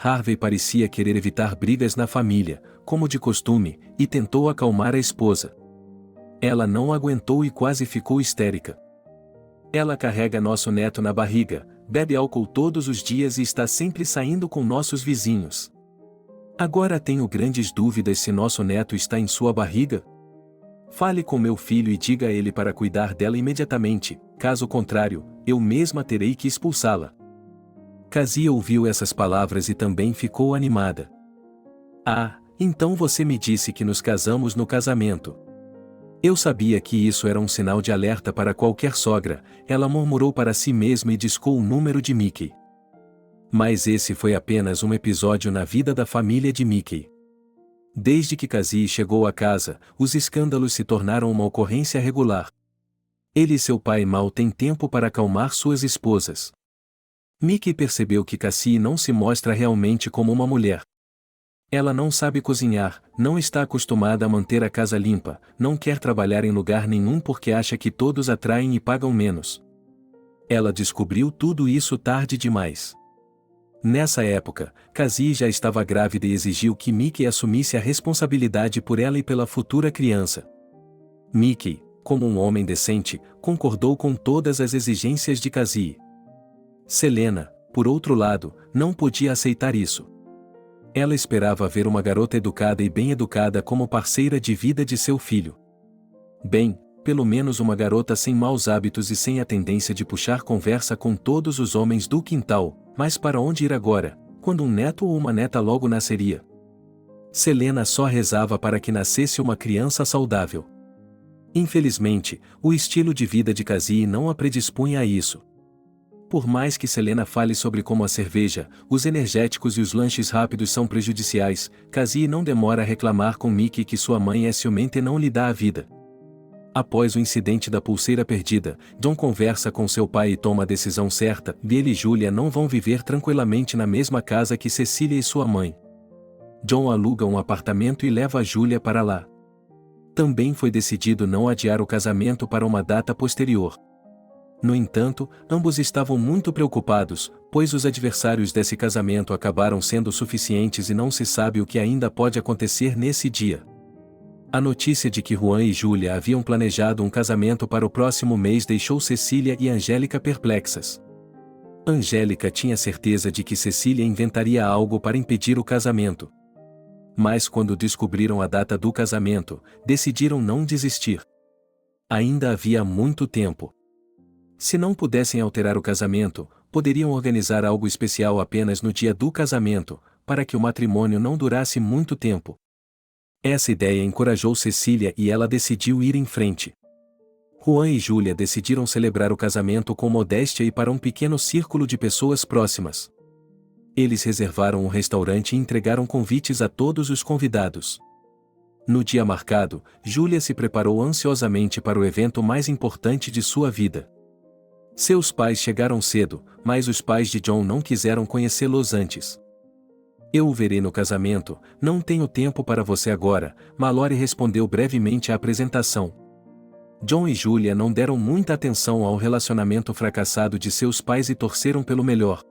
Harvey parecia querer evitar brigas na família, como de costume, e tentou acalmar a esposa. Ela não aguentou e quase ficou histérica. Ela carrega nosso neto na barriga, bebe álcool todos os dias e está sempre saindo com nossos vizinhos. Agora tenho grandes dúvidas se nosso neto está em sua barriga. Fale com meu filho e diga a ele para cuidar dela imediatamente, caso contrário, eu mesma terei que expulsá-la. Cassie ouviu essas palavras e também ficou animada. Ah, então você me disse que nos casamos no casamento. Eu sabia que isso era um sinal de alerta para qualquer sogra, ela murmurou para si mesma e discou o número de Mickey. Mas esse foi apenas um episódio na vida da família de Mickey. Desde que Cassie chegou à casa, os escândalos se tornaram uma ocorrência regular. Ele e seu pai mal têm tempo para acalmar suas esposas. Mickey percebeu que Cassie não se mostra realmente como uma mulher. Ela não sabe cozinhar, não está acostumada a manter a casa limpa, não quer trabalhar em lugar nenhum porque acha que todos atraem e pagam menos. Ela descobriu tudo isso tarde demais. Nessa época, Cassie já estava grávida e exigiu que Mickey assumisse a responsabilidade por ela e pela futura criança. Mickey, como um homem decente, concordou com todas as exigências de Cassie. Selena, por outro lado, não podia aceitar isso. Ela esperava ver uma garota educada e bem educada como parceira de vida de seu filho. Bem, pelo menos uma garota sem maus hábitos e sem a tendência de puxar conversa com todos os homens do quintal, mas para onde ir agora, quando um neto ou uma neta logo nasceria? Selena só rezava para que nascesse uma criança saudável. Infelizmente, o estilo de vida de Cassie não a predispunha a isso. Por mais que Selena fale sobre como a cerveja, os energéticos e os lanches rápidos são prejudiciais, Cassie não demora a reclamar com Mickey que sua mãe é ciumenta e não lhe dá a vida. Após o incidente da pulseira perdida, John conversa com seu pai e toma a decisão certa, ele e Julia não vão viver tranquilamente na mesma casa que Cecília e sua mãe. John aluga um apartamento e leva a Julia para lá. Também foi decidido não adiar o casamento para uma data posterior. No entanto, ambos estavam muito preocupados, pois os adversários desse casamento acabaram sendo suficientes e não se sabe o que ainda pode acontecer nesse dia. A notícia de que Juan e Júlia haviam planejado um casamento para o próximo mês deixou Cecília e Angélica perplexas. Angélica tinha certeza de que Cecília inventaria algo para impedir o casamento. Mas quando descobriram a data do casamento, decidiram não desistir. Ainda havia muito tempo. Se não pudessem alterar o casamento, poderiam organizar algo especial apenas no dia do casamento, para que o matrimônio não durasse muito tempo. Essa ideia encorajou Cecília e ela decidiu ir em frente. Juan e Júlia decidiram celebrar o casamento com modéstia e para um pequeno círculo de pessoas próximas. Eles reservaram um restaurante e entregaram convites a todos os convidados. No dia marcado, Júlia se preparou ansiosamente para o evento mais importante de sua vida. Seus pais chegaram cedo, mas os pais de John não quiseram conhecê-los antes. Eu o verei no casamento, não tenho tempo para você agora, Mallory respondeu brevemente à apresentação. John e Júlia não deram muita atenção ao relacionamento fracassado de seus pais e torceram pelo melhor.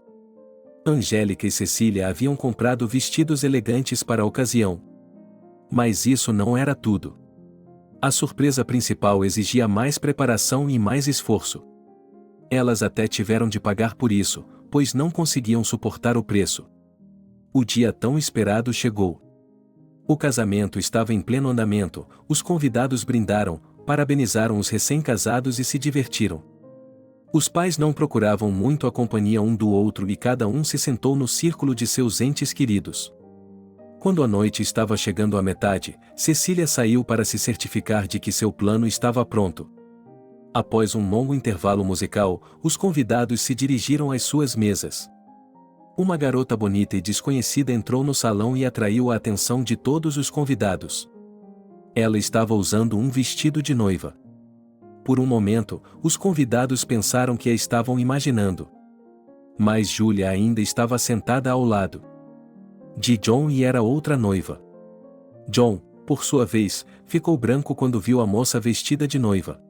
Angélica e Cecília haviam comprado vestidos elegantes para a ocasião. Mas isso não era tudo. A surpresa principal exigia mais preparação e mais esforço. Elas até tiveram de pagar por isso, pois não conseguiam suportar o preço. O dia tão esperado chegou. O casamento estava em pleno andamento, os convidados brindaram, parabenizaram os recém-casados e se divertiram. Os pais não procuravam muito a companhia um do outro e cada um se sentou no círculo de seus entes queridos. Quando a noite estava chegando à metade, Cecília saiu para se certificar de que seu plano estava pronto. Após um longo intervalo musical, os convidados se dirigiram às suas mesas. Uma garota bonita e desconhecida entrou no salão e atraiu a atenção de todos os convidados. Ela estava usando um vestido de noiva. Por um momento, os convidados pensaram que a estavam imaginando. Mas Júlia ainda estava sentada ao lado de John e era outra noiva. John, por sua vez, ficou branco quando viu a moça vestida de noiva.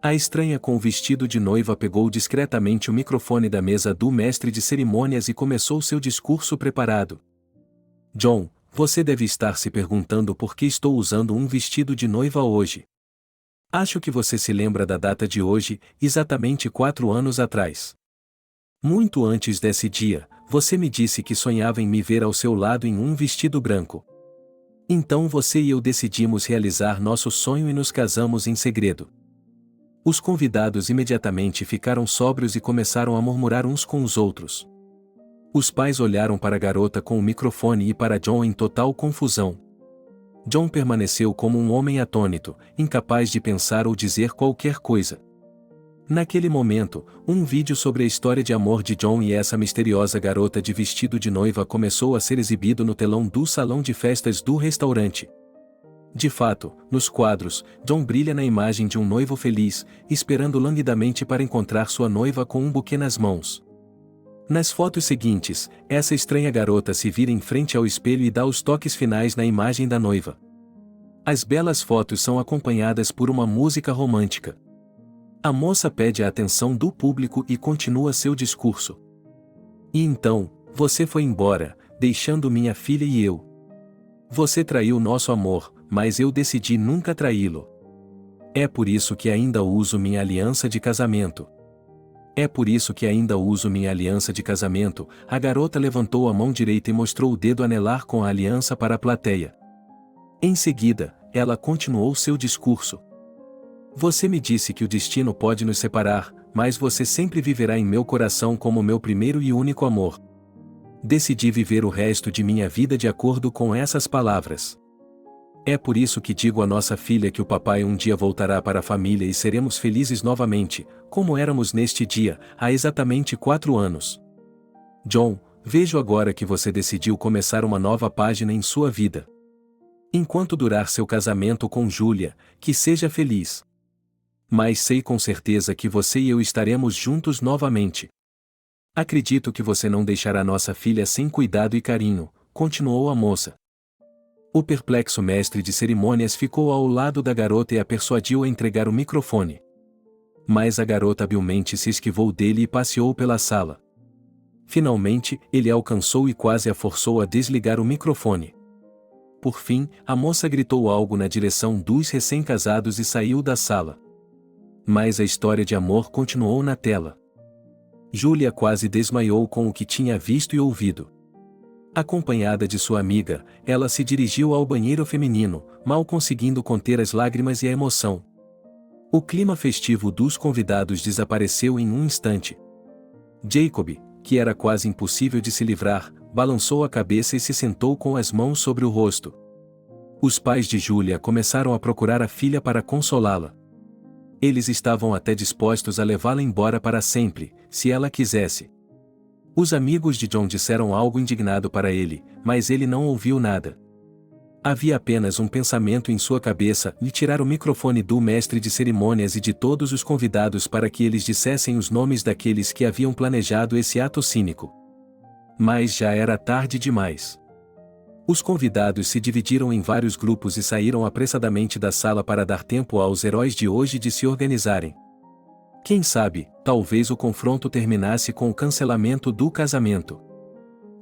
A estranha com o vestido de noiva pegou discretamente o microfone da mesa do mestre de cerimônias e começou seu discurso preparado. John, você deve estar se perguntando por que estou usando um vestido de noiva hoje. Acho que você se lembra da data de hoje, exatamente 4 anos atrás. Muito antes desse dia, você me disse que sonhava em me ver ao seu lado em um vestido branco. Então você e eu decidimos realizar nosso sonho e nos casamos em segredo. Os convidados imediatamente ficaram sóbrios e começaram a murmurar uns com os outros. Os pais olharam para a garota com o microfone e para John em total confusão. John permaneceu como um homem atônito, incapaz de pensar ou dizer qualquer coisa. Naquele momento, um vídeo sobre a história de amor de John e essa misteriosa garota de vestido de noiva começou a ser exibido no telão do salão de festas do restaurante. De fato, nos quadros, John brilha na imagem de um noivo feliz, esperando languidamente para encontrar sua noiva com um buquê nas mãos. Nas fotos seguintes, essa estranha garota se vira em frente ao espelho e dá os toques finais na imagem da noiva. As belas fotos são acompanhadas por uma música romântica. A moça pede a atenção do público e continua seu discurso. E então, você foi embora, deixando minha filha e eu. Você traiu nosso amor, mas eu decidi nunca traí-lo. É por isso que ainda uso minha aliança de casamento. É por isso que ainda uso minha aliança de casamento. A garota levantou a mão direita e mostrou o dedo anelar com a aliança para a plateia. Em seguida, ela continuou seu discurso. Você me disse que o destino pode nos separar, mas você sempre viverá em meu coração como meu primeiro e único amor. Decidi viver o resto de minha vida de acordo com essas palavras. É por isso que digo à nossa filha que o papai um dia voltará para a família e seremos felizes novamente, como éramos neste dia, há exatamente 4 anos. John, vejo agora que você decidiu começar uma nova página em sua vida. Enquanto durar seu casamento com Júlia, que seja feliz. Mas sei com certeza que você e eu estaremos juntos novamente. Acredito que você não deixará nossa filha sem cuidado e carinho, continuou a moça. O perplexo mestre de cerimônias ficou ao lado da garota e a persuadiu a entregar o microfone. Mas a garota habilmente se esquivou dele e passeou pela sala. Finalmente, ele a alcançou e quase a forçou a desligar o microfone. Por fim, a moça gritou algo na direção dos recém-casados e saiu da sala. Mas a história de amor continuou na tela. Julia quase desmaiou com o que tinha visto e ouvido. Acompanhada de sua amiga, ela se dirigiu ao banheiro feminino, mal conseguindo conter as lágrimas e a emoção. O clima festivo dos convidados desapareceu em um instante. Jacob, que era quase impossível de se livrar, balançou a cabeça e se sentou com as mãos sobre o rosto. Os pais de Julia começaram a procurar a filha para consolá-la. Eles estavam até dispostos a levá-la embora para sempre, se ela quisesse. Os amigos de John disseram algo indignado para ele, mas ele não ouviu nada. Havia apenas um pensamento em sua cabeça: lhe tirar o microfone do mestre de cerimônias e de todos os convidados para que eles dissessem os nomes daqueles que haviam planejado esse ato cínico. Mas já era tarde demais. Os convidados se dividiram em vários grupos e saíram apressadamente da sala para dar tempo aos heróis de hoje de se organizarem. Quem sabe, talvez o confronto terminasse com o cancelamento do casamento.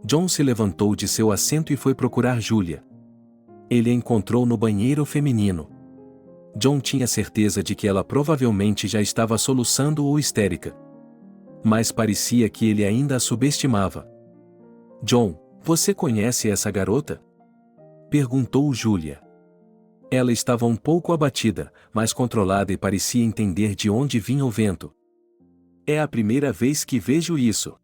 John se levantou de seu assento e foi procurar Julia. Ele a encontrou no banheiro feminino. John tinha certeza de que ela provavelmente já estava soluçando ou histérica. Mas parecia que ele ainda a subestimava. John, você conhece essa garota? Perguntou Julia. Ela estava um pouco abatida, mas controlada e parecia entender de onde vinha o vento. É a primeira vez que vejo isso.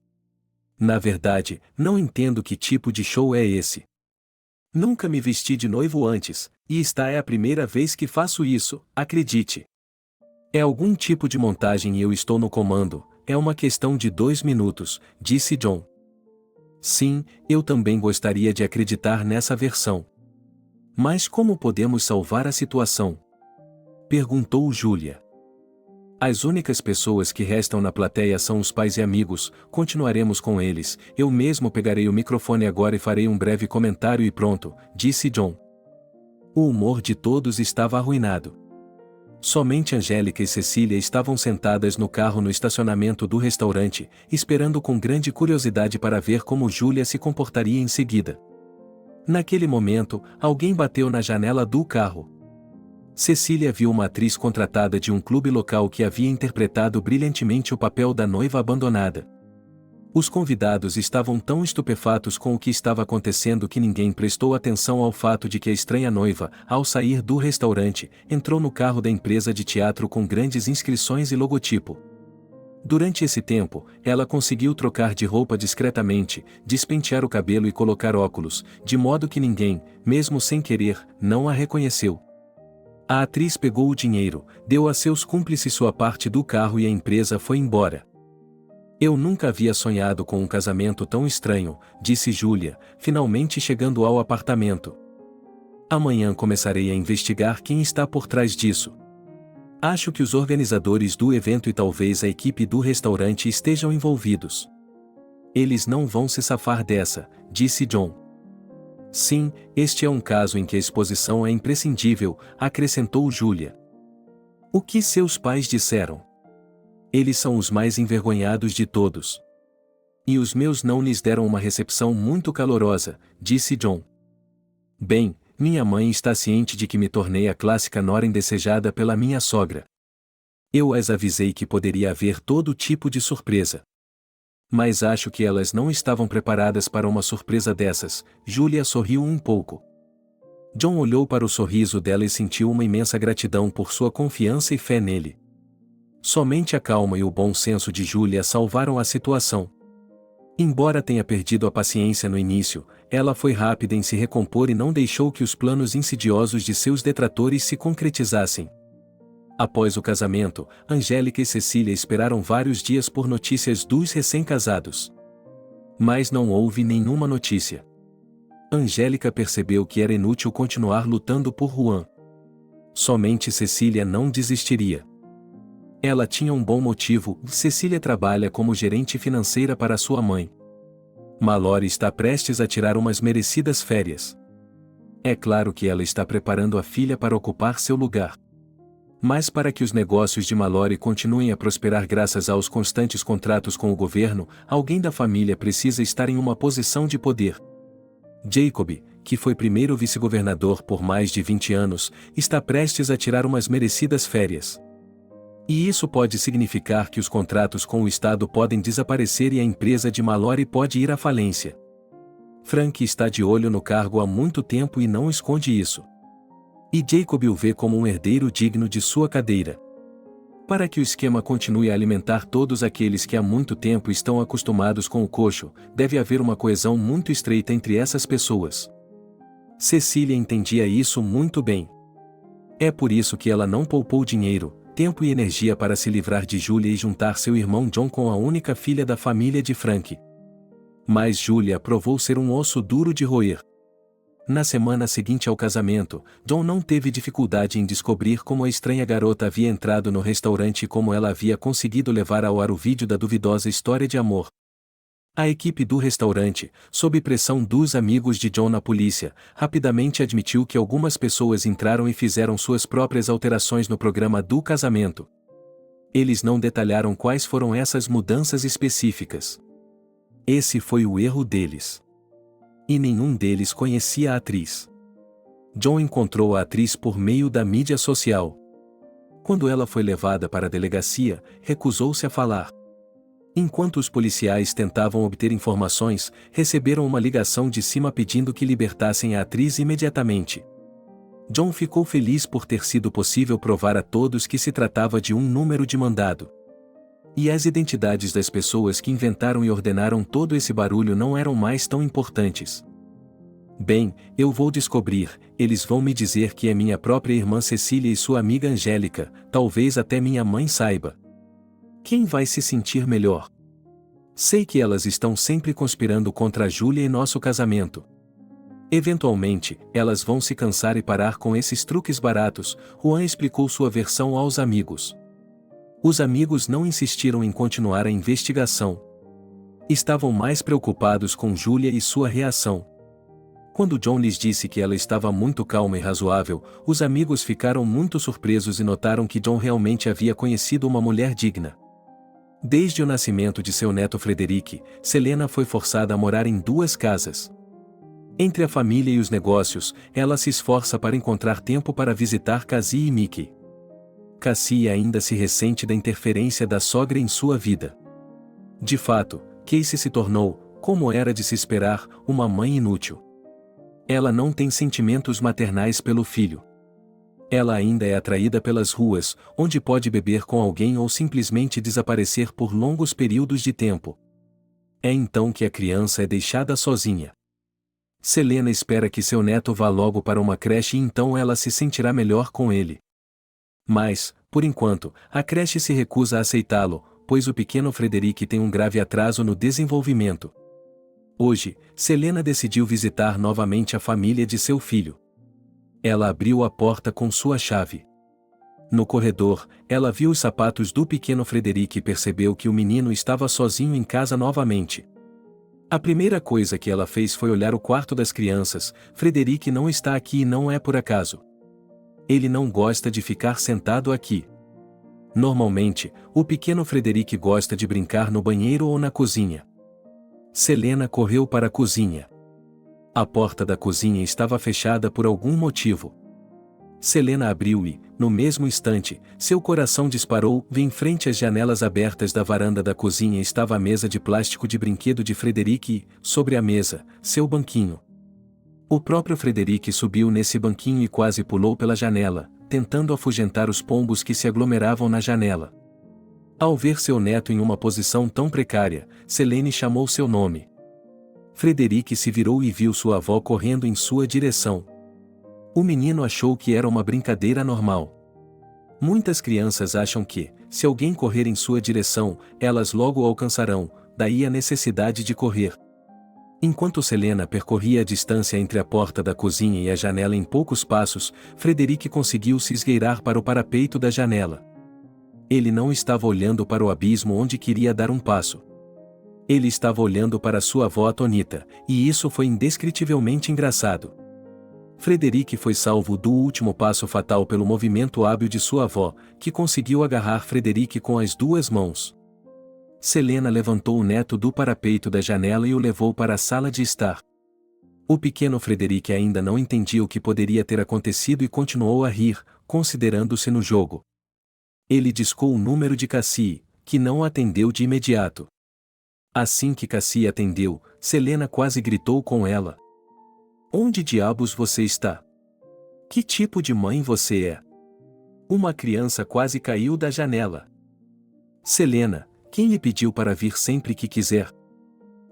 Na verdade, não entendo que tipo de show é esse. Nunca me vesti de noivo antes, e esta é a primeira vez que faço isso, acredite. É algum tipo de montagem e eu estou no comando, é uma questão de 2 minutos, disse John. Sim, eu também gostaria de acreditar nessa versão. Mas como podemos salvar a situação? Perguntou Julia. As únicas pessoas que restam na plateia são os pais e amigos, continuaremos com eles, eu mesmo pegarei o microfone agora e farei um breve comentário e pronto, disse John. O humor de todos estava arruinado. Somente Angélica e Cecília estavam sentadas no carro no estacionamento do restaurante, esperando com grande curiosidade para ver como Julia se comportaria em seguida. Naquele momento, alguém bateu na janela do carro. Cecília viu uma atriz contratada de um clube local que havia interpretado brilhantemente o papel da noiva abandonada. Os convidados estavam tão estupefatos com o que estava acontecendo que ninguém prestou atenção ao fato de que a estranha noiva, ao sair do restaurante, entrou no carro da empresa de teatro com grandes inscrições e logotipo. Durante esse tempo, ela conseguiu trocar de roupa discretamente, despentear o cabelo e colocar óculos, de modo que ninguém, mesmo sem querer, não a reconheceu. A atriz pegou o dinheiro, deu a seus cúmplices sua parte do carro e a empresa foi embora. Eu nunca havia sonhado com um casamento tão estranho, disse Julia, finalmente chegando ao apartamento. Amanhã começarei a investigar quem está por trás disso. Acho que os organizadores do evento e talvez a equipe do restaurante estejam envolvidos. Eles não vão se safar dessa, disse John. Sim, este é um caso em que a exposição é imprescindível, acrescentou Julia. O que seus pais disseram? Eles são os mais envergonhados de todos. E os meus não lhes deram uma recepção muito calorosa, disse John. Bem, minha mãe está ciente de que me tornei a clássica nora indesejada pela minha sogra. Eu as avisei que poderia haver todo tipo de surpresa. Mas acho que elas não estavam preparadas para uma surpresa dessas. Julia sorriu um pouco. John olhou para o sorriso dela e sentiu uma imensa gratidão por sua confiança e fé nele. Somente a calma e o bom senso de Julia salvaram a situação. Embora tenha perdido a paciência no início, ela foi rápida em se recompor e não deixou que os planos insidiosos de seus detratores se concretizassem. Após o casamento, Angélica e Cecília esperaram vários dias por notícias dos recém-casados. Mas não houve nenhuma notícia. Angélica percebeu que era inútil continuar lutando por Juan. Somente Cecília não desistiria. Ela tinha um bom motivo: Cecília trabalha como gerente financeira para sua mãe. Mallory está prestes a tirar umas merecidas férias. É claro que ela está preparando a filha para ocupar seu lugar. Mas para que os negócios de Mallory continuem a prosperar graças aos constantes contratos com o governo, alguém da família precisa estar em uma posição de poder. Jacob, que foi primeiro vice-governador por mais de 20 anos, está prestes a tirar umas merecidas férias. E isso pode significar que os contratos com o Estado podem desaparecer e a empresa de Mallory pode ir à falência. Frank está de olho no cargo há muito tempo e não esconde isso. E Jacob o vê como um herdeiro digno de sua cadeira. Para que o esquema continue a alimentar todos aqueles que há muito tempo estão acostumados com o coxo, deve haver uma coesão muito estreita entre essas pessoas. Cecília entendia isso muito bem. É por isso que ela não poupou dinheiro, tempo e energia para se livrar de Julia e juntar seu irmão John com a única filha da família de Frank. Mas Julia provou ser um osso duro de roer. Na semana seguinte ao casamento, John não teve dificuldade em descobrir como a estranha garota havia entrado no restaurante e como ela havia conseguido levar ao ar o vídeo da duvidosa história de amor. A equipe do restaurante, sob pressão dos amigos de John na polícia, rapidamente admitiu que algumas pessoas entraram e fizeram suas próprias alterações no programa do casamento. Eles não detalharam quais foram essas mudanças específicas. Esse foi o erro deles. E nenhum deles conhecia a atriz. John encontrou a atriz por meio da mídia social. Quando ela foi levada para a delegacia, recusou-se a falar. Enquanto os policiais tentavam obter informações, receberam uma ligação de cima pedindo que libertassem a atriz imediatamente. John ficou feliz por ter sido possível provar a todos que se tratava de um número de mandado. E as identidades das pessoas que inventaram e ordenaram todo esse barulho não eram mais tão importantes. Bem, eu vou descobrir, eles vão me dizer que é minha própria irmã Cecília e sua amiga Angélica, talvez até minha mãe saiba. Quem vai se sentir melhor? Sei que elas estão sempre conspirando contra a Julia e nosso casamento. Eventualmente, elas vão se cansar e parar com esses truques baratos, Juan explicou sua versão aos amigos. Os amigos não insistiram em continuar a investigação. Estavam mais preocupados com Julia e sua reação. Quando John lhes disse que ela estava muito calma e razoável, os amigos ficaram muito surpresos e notaram que John realmente havia conhecido uma mulher digna. Desde o nascimento de seu neto Frederick, Selena foi forçada a morar em 2 casas. Entre a família e os negócios, ela se esforça para encontrar tempo para visitar Cassie e Mickey. Cassie ainda se ressente da interferência da sogra em sua vida. De fato, Cassie se tornou, como era de se esperar, uma mãe inútil. Ela não tem sentimentos maternais pelo filho. Ela ainda é atraída pelas ruas, onde pode beber com alguém ou simplesmente desaparecer por longos períodos de tempo. É então que a criança é deixada sozinha. Selena espera que seu neto vá logo para uma creche e então ela se sentirá melhor com ele. Mas, por enquanto, a creche se recusa a aceitá-lo, pois o pequeno Frederick tem um grave atraso no desenvolvimento. Hoje, Selena decidiu visitar novamente a família de seu filho. Ela abriu a porta com sua chave. No corredor, ela viu os sapatos do pequeno Frederick e percebeu que o menino estava sozinho em casa novamente. A primeira coisa que ela fez foi olhar o quarto das crianças. Frederick não está aqui e não é por acaso. Ele não gosta de ficar sentado aqui. Normalmente, o pequeno Frederick gosta de brincar no banheiro ou na cozinha. Selena correu para a cozinha. A porta da cozinha estava fechada por algum motivo. Selena abriu e, no mesmo instante, seu coração disparou. Em frente às janelas abertas da varanda da cozinha estava a mesa de plástico de brinquedo de Frederick e, sobre a mesa, seu banquinho. O próprio Frederick subiu nesse banquinho e quase pulou pela janela, tentando afugentar os pombos que se aglomeravam na janela. Ao ver seu neto em uma posição tão precária, Selene chamou seu nome. Frederick se virou e viu sua avó correndo em sua direção. O menino achou que era uma brincadeira normal. Muitas crianças acham que, se alguém correr em sua direção, elas logo o alcançarão, daí a necessidade de correr. Enquanto Selena percorria a distância entre a porta da cozinha e a janela em poucos passos, Frederick conseguiu se esgueirar para o parapeito da janela. Ele não estava olhando para o abismo onde queria dar um passo. Ele estava olhando para sua avó atonita, e isso foi indescritivelmente engraçado. Frederic foi salvo do último passo fatal pelo movimento hábil de sua avó, que conseguiu agarrar Frederic com as duas mãos. Selena levantou o neto do parapeito da janela e o levou para a sala de estar. O pequeno Frederic ainda não entendia o que poderia ter acontecido e continuou a rir, considerando-se no jogo. Ele discou o número de Cassie, que não atendeu de imediato. Assim que Cassie atendeu, Selena quase gritou com ela. Onde diabos você está? Que tipo de mãe você é? Uma criança quase caiu da janela. Selena, quem lhe pediu para vir sempre que quiser?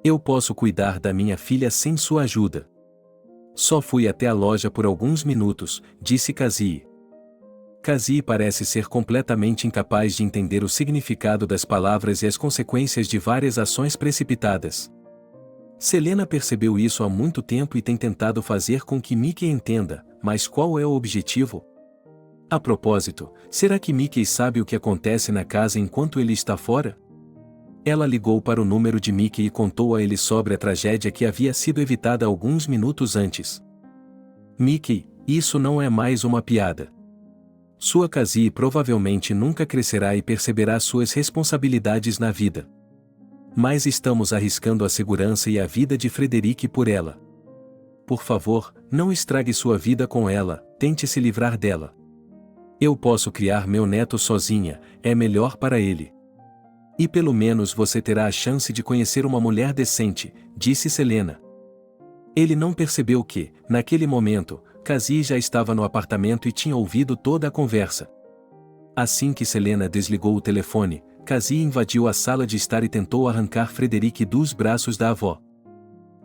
Eu posso cuidar da minha filha sem sua ajuda. Só fui até a loja por alguns minutos, disse Cassie. Cassie parece ser completamente incapaz de entender o significado das palavras e as consequências de várias ações precipitadas. Selena percebeu isso há muito tempo e tem tentado fazer com que Mickey entenda, mas qual é o objetivo? A propósito, será que Mickey sabe o que acontece na casa enquanto ele está fora? Ela ligou para o número de Mickey e contou a ele sobre a tragédia que havia sido evitada alguns minutos antes. Mickey, isso não é mais uma piada. Sua Cassie provavelmente nunca crescerá e perceberá suas responsabilidades na vida. Mas estamos arriscando a segurança e a vida de Frederic por ela. Por favor, não estrague sua vida com ela, tente se livrar dela. Eu posso criar meu neto sozinha, é melhor para ele. E pelo menos você terá a chance de conhecer uma mulher decente, disse Selena. Ele não percebeu que, naquele momento, Cassie já estava no apartamento e tinha ouvido toda a conversa. Assim que Selena desligou o telefone, Cassie invadiu a sala de estar e tentou arrancar Frederic dos braços da avó.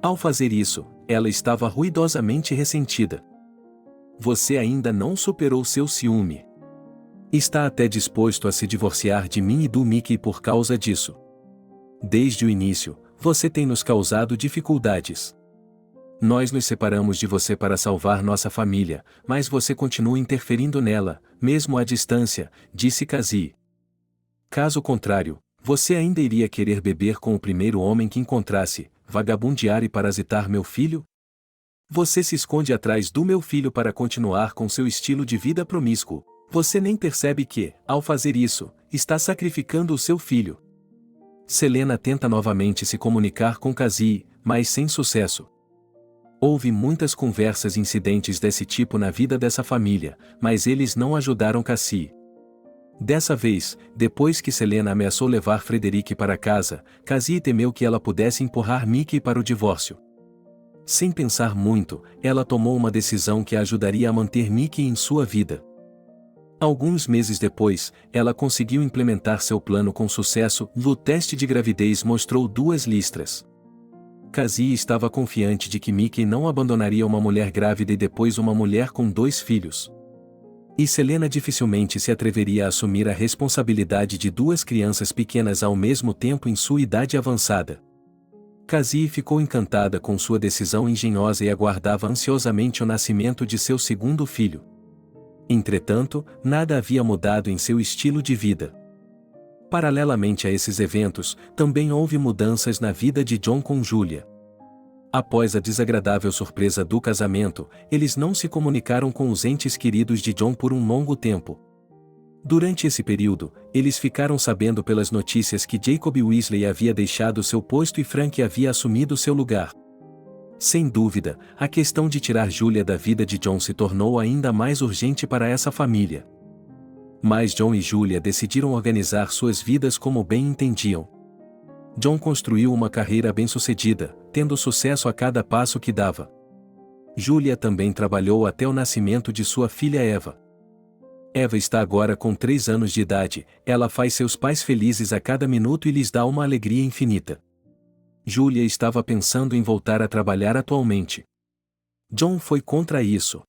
Ao fazer isso, ela estava ruidosamente ressentida. Você ainda não superou seu ciúme. Está até disposto a se divorciar de mim e do Mickey por causa disso. Desde o início, você tem nos causado dificuldades. Nós nos separamos de você para salvar nossa família, mas você continua interferindo nela, mesmo à distância, disse Cassie. Caso contrário, você ainda iria querer beber com o primeiro homem que encontrasse, vagabundear e parasitar meu filho? Você se esconde atrás do meu filho para continuar com seu estilo de vida promíscuo. Você nem percebe que, ao fazer isso, está sacrificando o seu filho. Selena tenta novamente se comunicar com Cassie, mas sem sucesso. Houve muitas conversas e incidentes desse tipo na vida dessa família, mas eles não ajudaram Cassie. Dessa vez, depois que Selena ameaçou levar Frederic para casa, Cassie temeu que ela pudesse empurrar Mickey para o divórcio. Sem pensar muito, ela tomou uma decisão que a ajudaria a manter Mickey em sua vida. Alguns meses depois, ela conseguiu implementar seu plano com sucesso. O teste de gravidez mostrou 2 listras. Cassie estava confiante de que Mickey não abandonaria uma mulher grávida e depois uma mulher com 2 filhos. E Selena dificilmente se atreveria a assumir a responsabilidade de 2 crianças pequenas ao mesmo tempo em sua idade avançada. Cassie ficou encantada com sua decisão engenhosa e aguardava ansiosamente o nascimento de seu segundo filho. Entretanto, nada havia mudado em seu estilo de vida. Paralelamente a esses eventos, também houve mudanças na vida de John com Julia. Após a desagradável surpresa do casamento, eles não se comunicaram com os entes queridos de John por um longo tempo. Durante esse período, eles ficaram sabendo pelas notícias que Jacob Weasley havia deixado seu posto e Frank havia assumido seu lugar. Sem dúvida, a questão de tirar Julia da vida de John se tornou ainda mais urgente para essa família. Mas John e Julia decidiram organizar suas vidas como bem entendiam. John construiu uma carreira bem-sucedida, tendo sucesso a cada passo que dava. Julia também trabalhou até o nascimento de sua filha Eva. Eva está agora com 3 anos de idade, ela faz seus pais felizes a cada minuto e lhes dá uma alegria infinita. Julia estava pensando em voltar a trabalhar atualmente. John foi contra isso.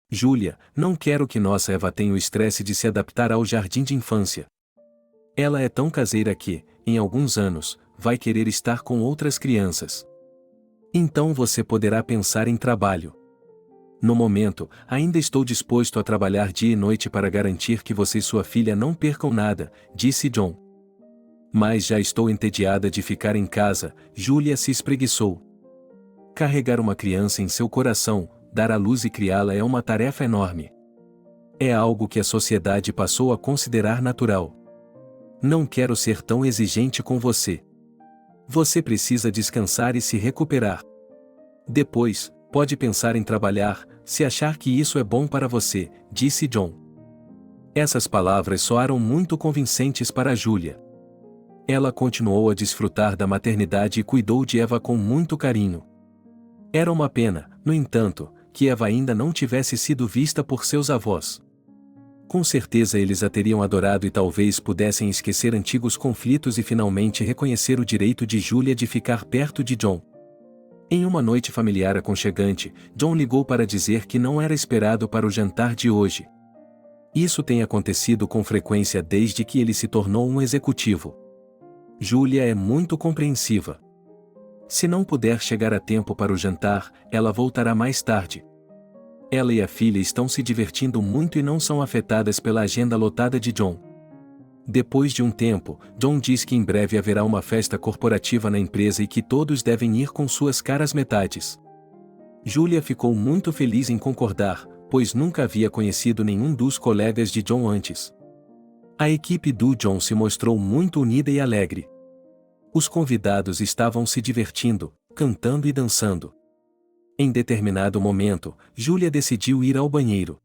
Julia, não quero que nossa Eva tenha o estresse de se adaptar ao jardim de infância. Ela é tão caseira que, em alguns anos, vai querer estar com outras crianças. Então você poderá pensar em trabalho. No momento, ainda estou disposto a trabalhar dia e noite para garantir que você e sua filha não percam nada, disse John. Mas já estou entediada de ficar em casa, Julia se espreguiçou. Carregar uma criança em seu coração, dar à luz e criá-la é uma tarefa enorme. É algo que a sociedade passou a considerar natural. Não quero ser tão exigente com você. Você precisa descansar e se recuperar. Depois, pode pensar em trabalhar, se achar que isso é bom para você, disse John. Essas palavras soaram muito convincentes para Julia. Ela continuou a desfrutar da maternidade e cuidou de Eva com muito carinho. Era uma pena, no entanto, que Eva ainda não tivesse sido vista por seus avós. Com certeza eles a teriam adorado e talvez pudessem esquecer antigos conflitos e finalmente reconhecer o direito de Julia de ficar perto de John. Em uma noite familiar aconchegante, John ligou para dizer que não era esperado para o jantar de hoje. Isso tem acontecido com frequência desde que ele se tornou um executivo. Julia é muito compreensiva. Se não puder chegar a tempo para o jantar, ela voltará mais tarde. Ela e a filha estão se divertindo muito e não são afetadas pela agenda lotada de John. Depois de um tempo, John diz que em breve haverá uma festa corporativa na empresa e que todos devem ir com suas caras metades. Julia ficou muito feliz em concordar, pois nunca havia conhecido nenhum dos colegas de John antes. A equipe do John se mostrou muito unida e alegre. Os convidados estavam se divertindo, cantando e dançando. Em determinado momento, Julia decidiu ir ao banheiro.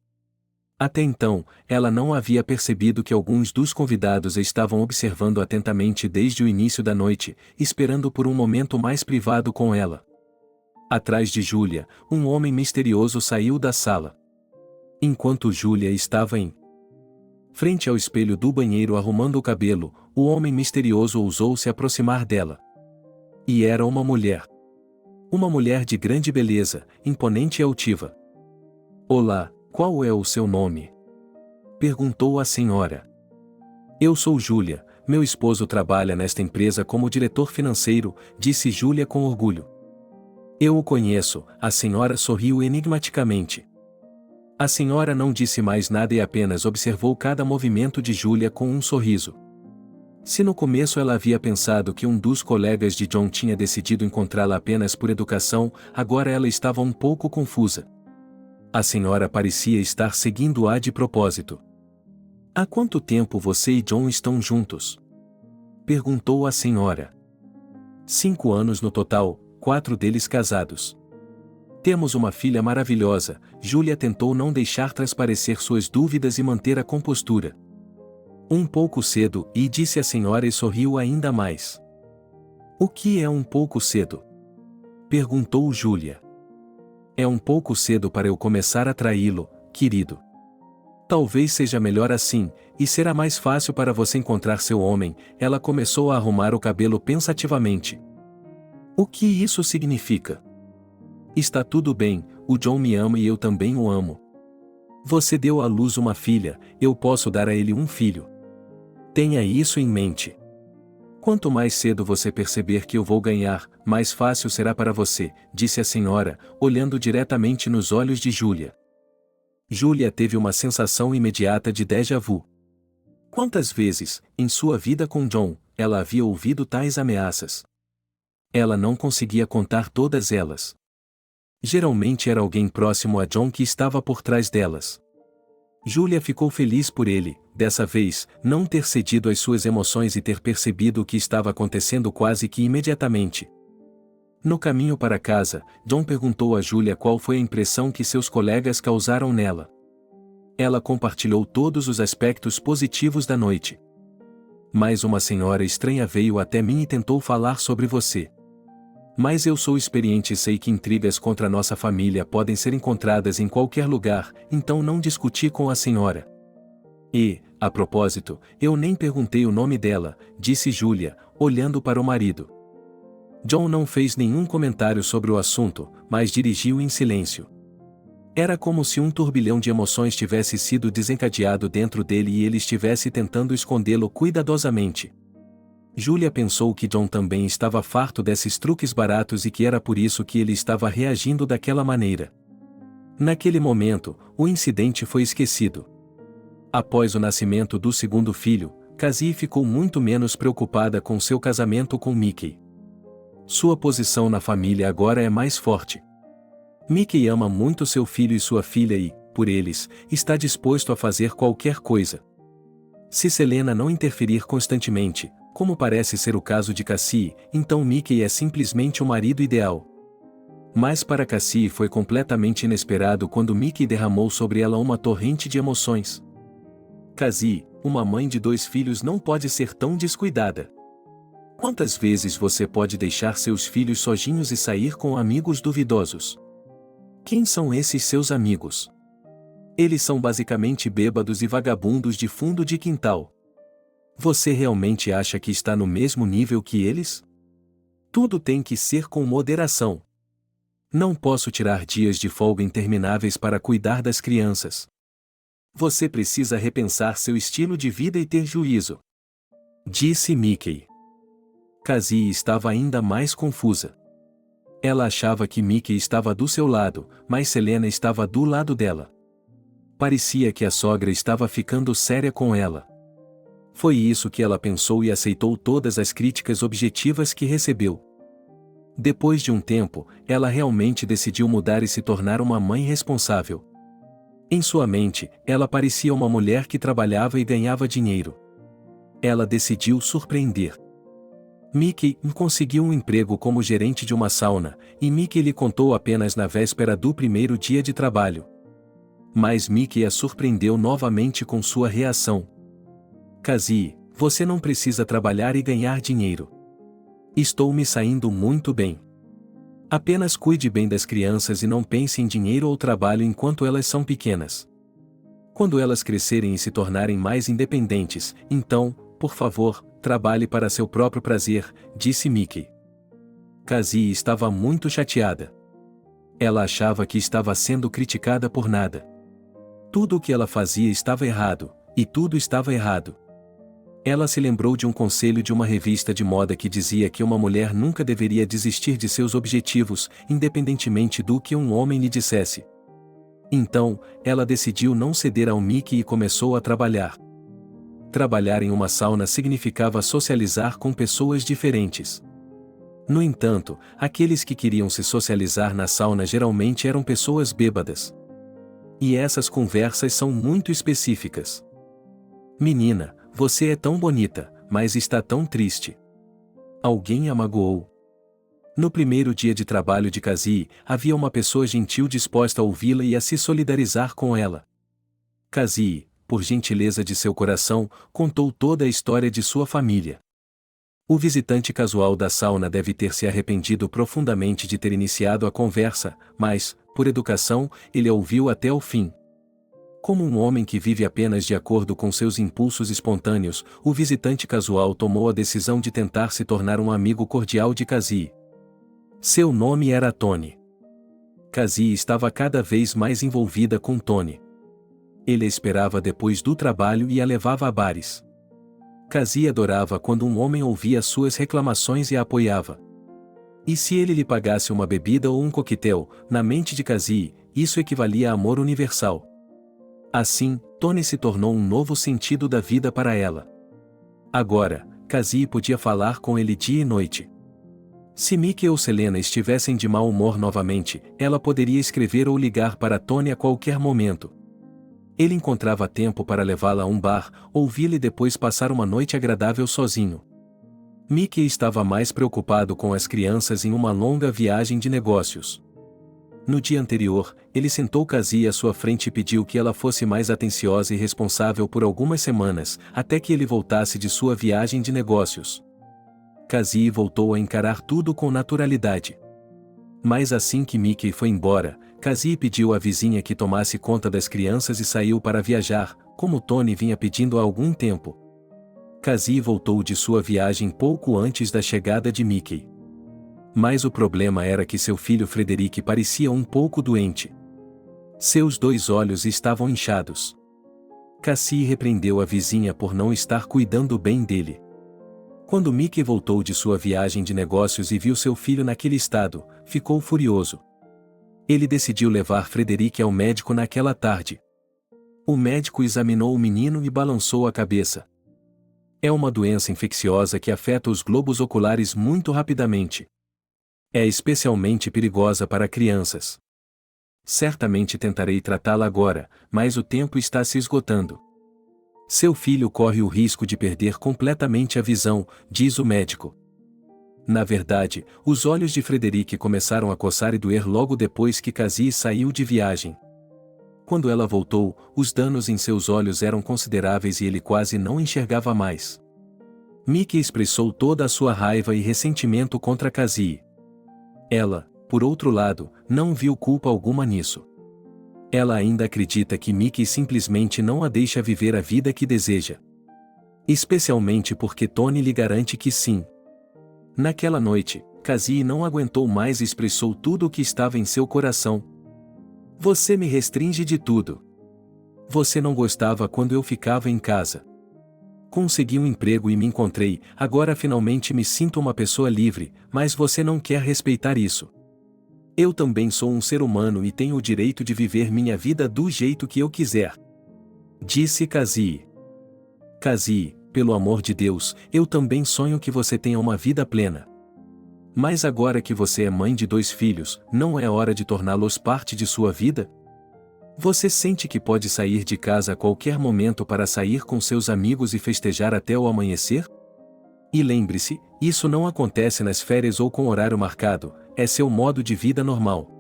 Até então, ela não havia percebido que alguns dos convidados a estavam observando atentamente desde o início da noite, esperando por um momento mais privado com ela. Atrás de Julia, um homem misterioso saiu da sala. Enquanto Julia estava em frente ao espelho do banheiro arrumando o cabelo, o homem misterioso ousou se aproximar dela. E era uma mulher. Uma mulher de grande beleza, imponente e altiva. "Olá, qual é o seu nome?" perguntou a senhora. "Eu sou Julia, meu esposo trabalha nesta empresa como diretor financeiro", disse Julia com orgulho. "Eu o conheço", a senhora sorriu enigmaticamente. A senhora não disse mais nada e apenas observou cada movimento de Julia com um sorriso. Se no começo ela havia pensado que um dos colegas de John tinha decidido encontrá-la apenas por educação, agora ela estava um pouco confusa. A senhora parecia estar seguindo-a de propósito. "Há quanto tempo você e John estão juntos?" perguntou a senhora. 5 anos no total, 4 deles casados. Temos uma filha maravilhosa." Julia tentou não deixar transparecer suas dúvidas e manter a compostura. "Um pouco cedo", disse a senhora e sorriu ainda mais. "O que é um pouco cedo?" perguntou Julia. "É um pouco cedo para eu começar a traí-lo, querido. Talvez seja melhor assim, e será mais fácil para você encontrar seu homem." Ela começou a arrumar o cabelo pensativamente. "O que isso significa?" "Está tudo bem, o John me ama e eu também o amo. Você deu à luz uma filha, eu posso dar a ele um filho. Tenha isso em mente. Quanto mais cedo você perceber que eu vou ganhar, mais fácil será para você", disse a senhora, olhando diretamente nos olhos de Julia. Julia teve uma sensação imediata de déjà vu. Quantas vezes, em sua vida com John, ela havia ouvido tais ameaças? Ela não conseguia contar todas elas. Geralmente era alguém próximo a John que estava por trás delas. Julia ficou feliz por ele, dessa vez, não ter cedido às suas emoções e ter percebido o que estava acontecendo quase que imediatamente. No caminho para casa, John perguntou a Julia qual foi a impressão que seus colegas causaram nela. Ela compartilhou todos os aspectos positivos da noite. "Mais uma senhora estranha veio até mim e tentou falar sobre você. Mas eu sou experiente e sei que intrigas contra nossa família podem ser encontradas em qualquer lugar, então não discuti com a senhora. E, a propósito, eu nem perguntei o nome dela", disse Julia, olhando para o marido. John não fez nenhum comentário sobre o assunto, mas dirigiu em silêncio. Era como se um turbilhão de emoções tivesse sido desencadeado dentro dele e ele estivesse tentando escondê-lo cuidadosamente. Julia pensou que John também estava farto desses truques baratos e que era por isso que ele estava reagindo daquela maneira. Naquele momento, o incidente foi esquecido. Após o nascimento do segundo filho, Cassie ficou muito menos preocupada com seu casamento com Mickey. Sua posição na família agora é mais forte. Mickey ama muito seu filho e sua filha e, por eles, está disposto a fazer qualquer coisa. Se Selena não interferir constantemente, como parece ser o caso de Cassie, então Mickey é simplesmente o marido ideal. Mas para Cassie foi completamente inesperado quando Mickey derramou sobre ela uma torrente de emoções. Cassie, uma mãe de 2 filhos não pode ser tão descuidada. Quantas vezes você pode deixar seus filhos sozinhos e sair com amigos duvidosos? Quem são esses seus amigos? Eles são basicamente bêbados e vagabundos de fundo de quintal. Você realmente acha que está no mesmo nível que eles? Tudo tem que ser com moderação. Não posso tirar dias de folga intermináveis para cuidar das crianças. Você precisa repensar seu estilo de vida e ter juízo, disse Mickey. Cassie estava ainda mais confusa. Ela achava que Mickey estava do seu lado, mas Selena estava do lado dela. Parecia que a sogra estava ficando séria com ela. Foi isso que ela pensou e aceitou todas as críticas objetivas que recebeu. Depois de um tempo, ela realmente decidiu mudar e se tornar uma mãe responsável. Em sua mente, ela parecia uma mulher que trabalhava e ganhava dinheiro. Ela decidiu surpreender. Mickey conseguiu um emprego como gerente de uma sauna, e Mickey lhe contou apenas na véspera do primeiro dia de trabalho. Mas Mickey a surpreendeu novamente com sua reação. Cassie, você não precisa trabalhar e ganhar dinheiro. Estou me saindo muito bem. Apenas cuide bem das crianças e não pense em dinheiro ou trabalho enquanto elas são pequenas. Quando elas crescerem e se tornarem mais independentes, então, por favor, trabalhe para seu próprio prazer, disse Mickey. Cassie estava muito chateada. Ela achava que estava sendo criticada por nada. Tudo o que ela fazia estava errado, e tudo estava errado. Ela se lembrou de um conselho de uma revista de moda que dizia que uma mulher nunca deveria desistir de seus objetivos, independentemente do que um homem lhe dissesse. Então, ela decidiu não ceder ao Mickey e começou a trabalhar. Trabalhar em uma sauna significava socializar com pessoas diferentes. No entanto, aqueles que queriam se socializar na sauna geralmente eram pessoas bêbadas. E essas conversas são muito específicas. Menina, você é tão bonita, mas está tão triste. Alguém a magoou. No primeiro dia de trabalho de Cassie, havia uma pessoa gentil disposta a ouvi-la e a se solidarizar com ela. Cassie, por gentileza de seu coração, contou toda a história de sua família. O visitante casual da sauna deve ter se arrependido profundamente de ter iniciado a conversa, mas, por educação, ele a ouviu até o fim. Como um homem que vive apenas de acordo com seus impulsos espontâneos, o visitante casual tomou a decisão de tentar se tornar um amigo cordial de Cassie. Seu nome era Tony. Cassie estava cada vez mais envolvida com Tony. Ele a esperava depois do trabalho e a levava a bares. Cassie adorava quando um homem ouvia suas reclamações e a apoiava. E se ele lhe pagasse uma bebida ou um coquetel, na mente de Cassie, isso equivalia a amor universal. Assim, Tony se tornou um novo sentido da vida para ela. Agora, Cassie podia falar com ele dia e noite. Se Mickey ou Selena estivessem de mau humor novamente, ela poderia escrever ou ligar para Tony a qualquer momento. Ele encontrava tempo para levá-la a um bar, ouvi-la e depois passar uma noite agradável sozinho. Mickey estava mais preocupado com as crianças em uma longa viagem de negócios. No dia anterior, ele sentou Cassie à sua frente e pediu que ela fosse mais atenciosa e responsável por algumas semanas, até que ele voltasse de sua viagem de negócios. Cassie voltou a encarar tudo com naturalidade. Mas assim que Mickey foi embora, Cassie pediu à vizinha que tomasse conta das crianças e saiu para viajar, como Tony vinha pedindo há algum tempo. Cassie voltou de sua viagem pouco antes da chegada de Mickey. Mas o problema era que seu filho Frederick parecia um pouco doente. Seus 2 olhos estavam inchados. Cassie repreendeu a vizinha por não estar cuidando bem dele. Quando Mickey voltou de sua viagem de negócios e viu seu filho naquele estado, ficou furioso. Ele decidiu levar Frederick ao médico naquela tarde. O médico examinou o menino e balançou a cabeça. É uma doença infecciosa que afeta os globos oculares muito rapidamente. É especialmente perigosa para crianças. Certamente tentarei tratá-la agora, mas o tempo está se esgotando. Seu filho corre o risco de perder completamente a visão, diz o médico. Na verdade, os olhos de Frederic começaram a coçar e doer logo depois que Cassie saiu de viagem. Quando ela voltou, os danos em seus olhos eram consideráveis e ele quase não enxergava mais. Mickey expressou toda a sua raiva e ressentimento contra Cassie. Ela, por outro lado, não viu culpa alguma nisso. Ela ainda acredita que Mickey simplesmente não a deixa viver a vida que deseja. Especialmente porque Tony lhe garante que sim. Naquela noite, Cassie não aguentou mais e expressou tudo o que estava em seu coração. Você me restringe de tudo. Você não gostava quando eu ficava em casa. Consegui um emprego e me encontrei, agora finalmente me sinto uma pessoa livre, mas você não quer respeitar isso. Eu também sou um ser humano e tenho o direito de viver minha vida do jeito que eu quiser. Disse Cassie. Cassie, pelo amor de Deus, eu também sonho que você tenha uma vida plena. Mas agora que você é mãe de 2 filhos, não é hora de torná-los parte de sua vida? Você sente que pode sair de casa a qualquer momento para sair com seus amigos e festejar até o amanhecer? E lembre-se, isso não acontece nas férias ou com horário marcado, é seu modo de vida normal.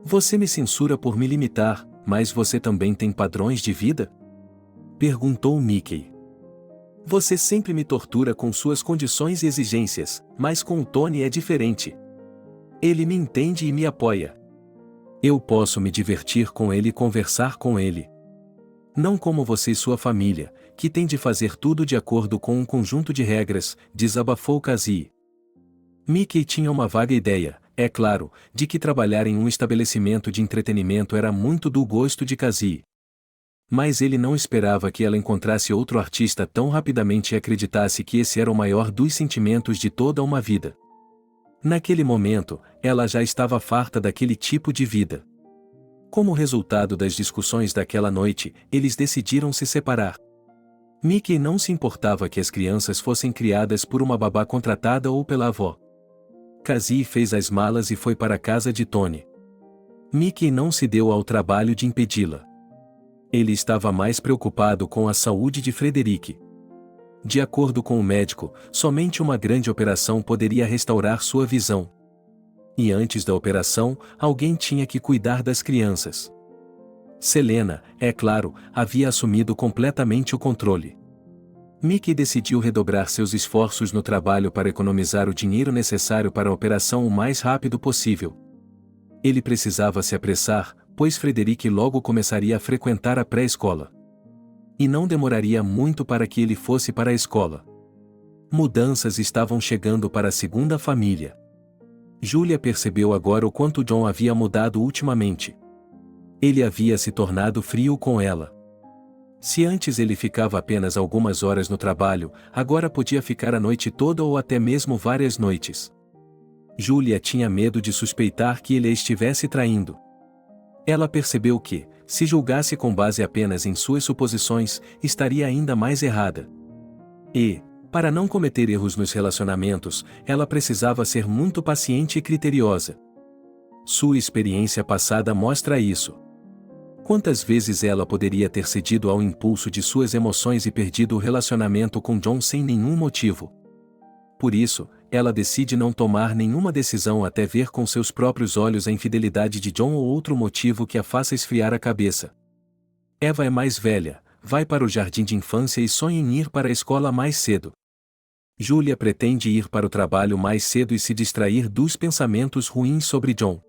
Você me censura por me limitar, mas você também tem padrões de vida? Perguntou Mickey. Você sempre me tortura com suas condições e exigências, mas com o Tony é diferente. Ele me entende e me apoia. Eu posso me divertir com ele e conversar com ele. Não como você e sua família, que tem de fazer tudo de acordo com um conjunto de regras, desabafou Cassie. Mickey tinha uma vaga ideia, é claro, de que trabalhar em um estabelecimento de entretenimento era muito do gosto de Cassie. Mas ele não esperava que ela encontrasse outro artista tão rapidamente e acreditasse que esse era o maior dos sentimentos de toda uma vida. Naquele momento, ela já estava farta daquele tipo de vida. Como resultado das discussões daquela noite, eles decidiram se separar. Mickey não se importava que as crianças fossem criadas por uma babá contratada ou pela avó. Cassie fez as malas e foi para a casa de Tony. Mickey não se deu ao trabalho de impedi-la. Ele estava mais preocupado com a saúde de Frederic. De acordo com o médico, somente uma grande operação poderia restaurar sua visão. E antes da operação, alguém tinha que cuidar das crianças. Selena, é claro, havia assumido completamente o controle. Mickey decidiu redobrar seus esforços no trabalho para economizar o dinheiro necessário para a operação o mais rápido possível. Ele precisava se apressar, pois Frederic logo começaria a frequentar a pré-escola. E não demoraria muito para que ele fosse para a escola. Mudanças estavam chegando para a segunda família. Julia percebeu agora o quanto John havia mudado ultimamente. Ele havia se tornado frio com ela. Se antes ele ficava apenas algumas horas no trabalho, agora podia ficar a noite toda ou até mesmo várias noites. Julia tinha medo de suspeitar que ele a estivesse traindo. Ela percebeu que, se julgasse com base apenas em suas suposições, estaria ainda mais errada. E, para não cometer erros nos relacionamentos, ela precisava ser muito paciente e criteriosa. Sua experiência passada mostra isso. Quantas vezes ela poderia ter cedido ao impulso de suas emoções e perdido o relacionamento com John sem nenhum motivo? Por isso, ela decide não tomar nenhuma decisão até ver com seus próprios olhos a infidelidade de John ou outro motivo que a faça esfriar a cabeça. Eva é mais velha, vai para o jardim de infância e sonha em ir para a escola mais cedo. Julia pretende ir para o trabalho mais cedo e se distrair dos pensamentos ruins sobre John.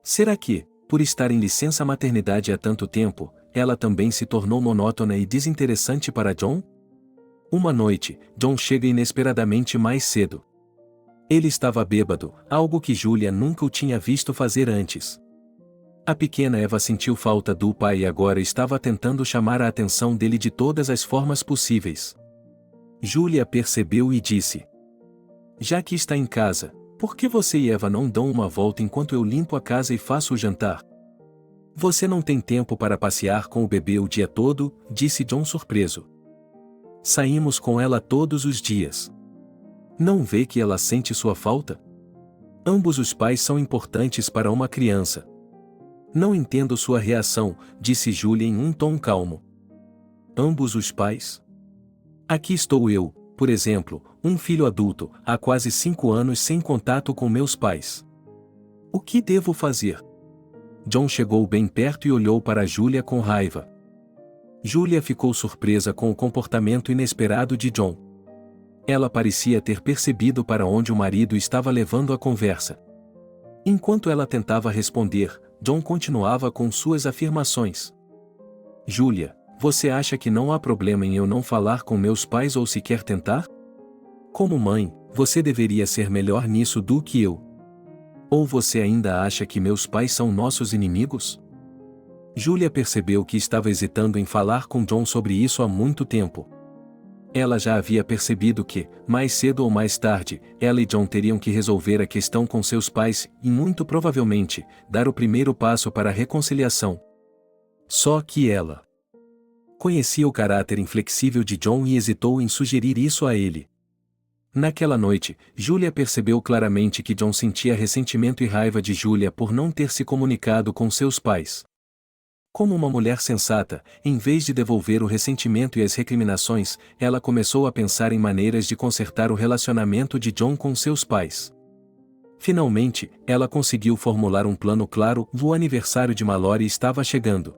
Será que, por estar em licença maternidade há tanto tempo, ela também se tornou monótona e desinteressante para John? Uma noite, John chega inesperadamente mais cedo. Ele estava bêbado, algo que Julia nunca o tinha visto fazer antes. A pequena Eva sentiu falta do pai e agora estava tentando chamar a atenção dele de todas as formas possíveis. Julia percebeu e disse: "Já que está em casa, por que você e Eva não dão uma volta enquanto eu limpo a casa e faço o jantar? Você não tem tempo para passear com o bebê o dia todo?", disse John surpreso. "Saímos com ela todos os dias. Não vê que ela sente sua falta? Ambos os pais são importantes para uma criança. Não entendo sua reação, disse Julia em um tom calmo. Ambos os pais? Aqui estou eu, por exemplo, um filho adulto, há quase 5 anos sem contato com meus pais. O que devo fazer? John chegou bem perto e olhou para Julia com raiva. Julia ficou surpresa com o comportamento inesperado de John. Ela parecia ter percebido para onde o marido estava levando a conversa. Enquanto ela tentava responder, John continuava com suas afirmações. Julia, você acha que não há problema em eu não falar com meus pais ou sequer tentar? Como mãe, você deveria ser melhor nisso do que eu. Ou você ainda acha que meus pais são nossos inimigos? Julia percebeu que estava hesitando em falar com John sobre isso há muito tempo. Ela já havia percebido que, mais cedo ou mais tarde, ela e John teriam que resolver a questão com seus pais e, muito provavelmente, dar o primeiro passo para a reconciliação. Só que ela conhecia o caráter inflexível de John e hesitou em sugerir isso a ele. Naquela noite, Julia percebeu claramente que John sentia ressentimento e raiva de Julia por não ter se comunicado com seus pais. Como uma mulher sensata, em vez de devolver o ressentimento e as recriminações, ela começou a pensar em maneiras de consertar o relacionamento de John com seus pais. Finalmente, ela conseguiu formular um plano claro. O aniversário de Mallory estava chegando.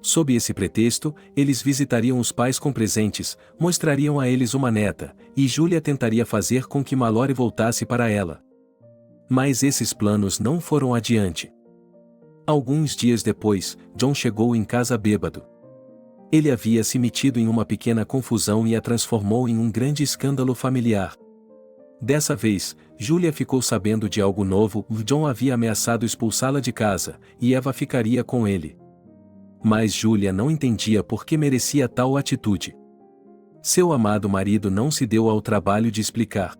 Sob esse pretexto, eles visitariam os pais com presentes, mostrariam a eles uma neta, e Julia tentaria fazer com que Mallory voltasse para ela. Mas esses planos não foram adiante. Alguns dias depois, John chegou em casa bêbado. Ele havia se metido em uma pequena confusão e a transformou em um grande escândalo familiar. Dessa vez, Julia ficou sabendo de algo novo. John havia ameaçado expulsá-la de casa, e Eva ficaria com ele. Mas Julia não entendia por que merecia tal atitude. Seu amado marido não se deu ao trabalho de explicar.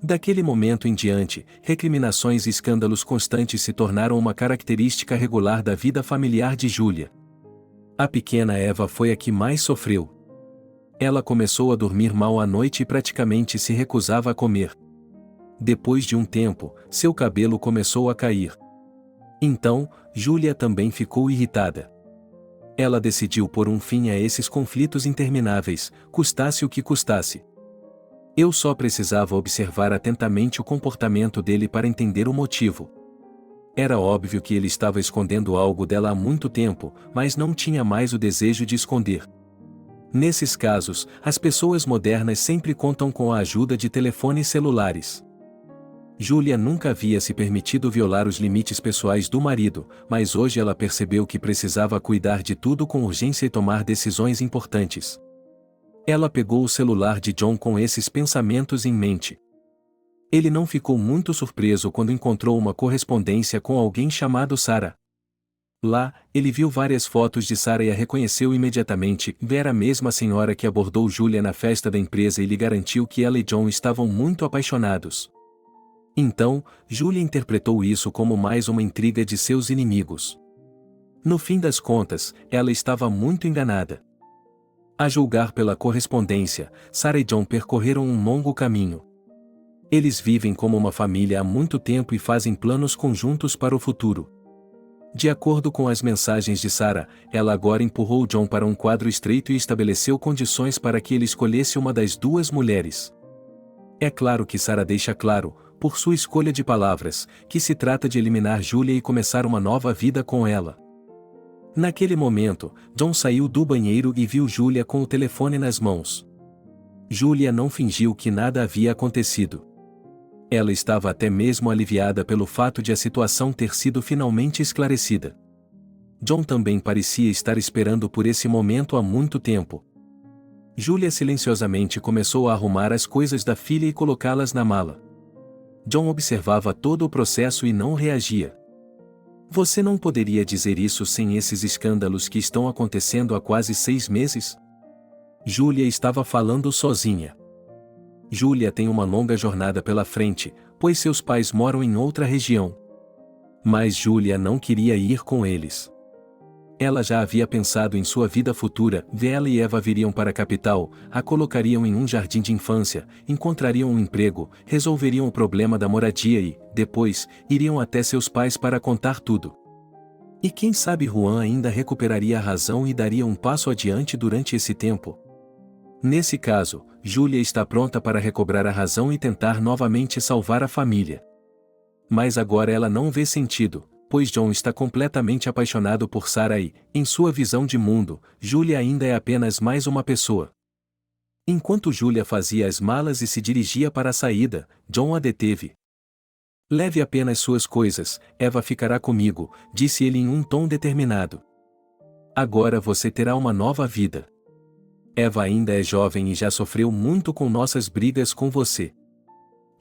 Daquele momento em diante, recriminações e escândalos constantes se tornaram uma característica regular da vida familiar de Julia. A pequena Eva foi a que mais sofreu. Ela começou a dormir mal à noite e praticamente se recusava a comer. Depois de um tempo, seu cabelo começou a cair. Então, Julia também ficou irritada. Ela decidiu pôr um fim a esses conflitos intermináveis, custasse o que custasse. Eu só precisava observar atentamente o comportamento dele para entender o motivo. Era óbvio que ele estava escondendo algo dela há muito tempo, mas não tinha mais o desejo de esconder. Nesses casos, as pessoas modernas sempre contam com a ajuda de telefones celulares. Julia nunca havia se permitido violar os limites pessoais do marido, mas hoje ela percebeu que precisava cuidar de tudo com urgência e tomar decisões importantes. Ela pegou o celular de John com esses pensamentos em mente. Ele não ficou muito surpreso quando encontrou uma correspondência com alguém chamado Sarah. Lá, ele viu várias fotos de Sarah e a reconheceu imediatamente. Era a mesma senhora que abordou Julia na festa da empresa e lhe garantiu que ela e John estavam muito apaixonados. Então, Julia interpretou isso como mais uma intriga de seus inimigos. No fim das contas, ela estava muito enganada. A julgar pela correspondência, Sarah e John percorreram um longo caminho. Eles vivem como uma família há muito tempo e fazem planos conjuntos para o futuro. De acordo com as mensagens de Sarah, ela agora empurrou John para um quadro estreito e estabeleceu condições para que ele escolhesse uma das duas mulheres. É claro que Sarah deixa claro, por sua escolha de palavras, que se trata de eliminar Julia e começar uma nova vida com ela. Naquele momento, John saiu do banheiro e viu Julia com o telefone nas mãos. Julia não fingiu que nada havia acontecido. Ela estava até mesmo aliviada pelo fato de a situação ter sido finalmente esclarecida. John também parecia estar esperando por esse momento há muito tempo. Julia silenciosamente começou a arrumar as coisas da filha e colocá-las na mala. John observava todo o processo e não reagia. Você não poderia dizer isso sem esses escândalos que estão acontecendo há quase 6 meses? Julia estava falando sozinha. Julia tem uma longa jornada pela frente, pois seus pais moram em outra região. Mas Julia não queria ir com eles. Ela já havia pensado em sua vida futura. Ela e Eva viriam para a capital, a colocariam em um jardim de infância, encontrariam um emprego, resolveriam o problema da moradia e, depois, iriam até seus pais para contar tudo. E quem sabe Juan ainda recuperaria a razão e daria um passo adiante durante esse tempo? Nesse caso, Julia está pronta para recobrar a razão e tentar novamente salvar a família. Mas agora ela não vê sentido, pois John está completamente apaixonado por Sarah e, em sua visão de mundo, Julia ainda é apenas mais uma pessoa. Enquanto Julia fazia as malas e se dirigia para a saída, John a deteve. Leve apenas suas coisas, Eva ficará comigo, disse ele em um tom determinado. Agora você terá uma nova vida. Eva ainda é jovem e já sofreu muito com nossas brigas com você.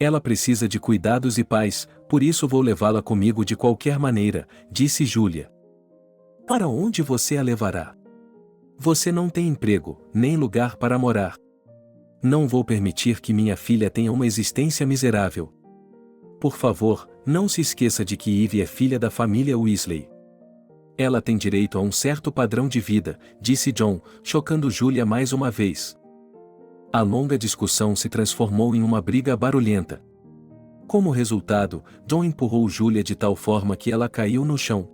Ela precisa de cuidados e paz, por isso vou levá-la comigo de qualquer maneira, disse Julia. Para onde você a levará? Você não tem emprego, nem lugar para morar. Não vou permitir que minha filha tenha uma existência miserável. Por favor, não se esqueça de que Ivy é filha da família Weasley. Ela tem direito a um certo padrão de vida, disse John, chocando Julia mais uma vez. A longa discussão se transformou em uma briga barulhenta. Como resultado, John empurrou Julia de tal forma que ela caiu no chão.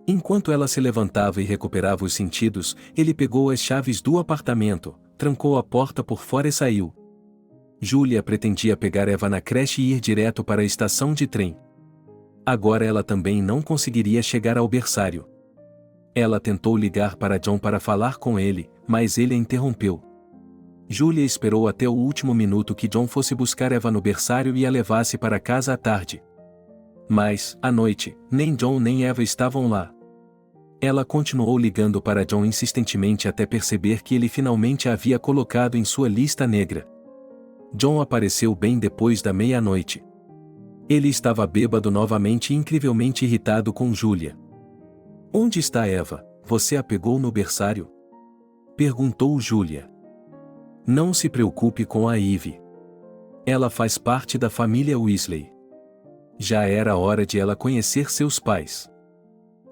Enquanto ela se levantava e recuperava os sentidos, ele pegou as chaves do apartamento, trancou a porta por fora e saiu. Julia pretendia pegar Eva na creche e ir direto para a estação de trem. Agora ela também não conseguiria chegar ao berçário. Ela tentou ligar para John para falar com ele, mas ele a interrompeu. Julia esperou até o último minuto que John fosse buscar Eva no berçário e a levasse para casa à tarde. Mas, à noite, nem John nem Eva estavam lá. Ela continuou ligando para John insistentemente até perceber que ele finalmente a havia colocado em sua lista negra. John apareceu bem depois da meia-noite. Ele estava bêbado novamente e incrivelmente irritado com Julia. Onde está Eva? Você a pegou no berçário? Perguntou Julia. Não se preocupe com a Ivy. Ela faz parte da família Weasley. Já era hora de ela conhecer seus pais.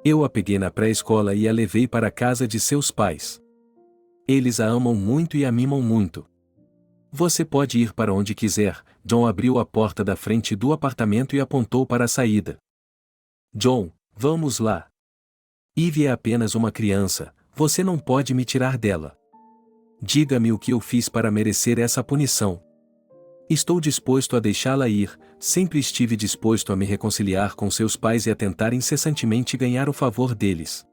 Eu a peguei na pré-escola e a levei para a casa de seus pais. Eles a amam muito e a mimam muito. Você pode ir para onde quiser. John abriu a porta da frente do apartamento e apontou para a saída. John, vamos lá. Ivy é apenas uma criança, você não pode me tirar dela. Diga-me o que eu fiz para merecer essa punição. Estou disposto a deixá-la ir, sempre estive disposto a me reconciliar com seus pais e a tentar incessantemente ganhar o favor deles.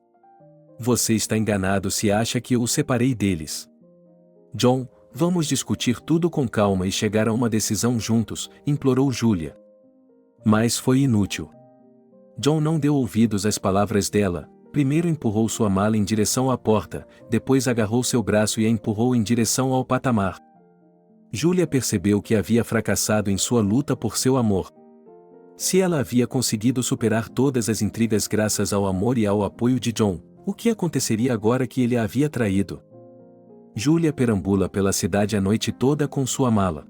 Você está enganado se acha que eu o separei deles. John, vamos discutir tudo com calma e chegar a uma decisão juntos, implorou Julia. Mas foi inútil. John não deu ouvidos às palavras dela, primeiro empurrou sua mala em direção à porta, depois agarrou seu braço e a empurrou em direção ao patamar. Julia percebeu que havia fracassado em sua luta por seu amor. Se ela havia conseguido superar todas as intrigas graças ao amor e ao apoio de John, o que aconteceria agora que ele a havia traído? Julia perambula pela cidade a noite toda com sua mala.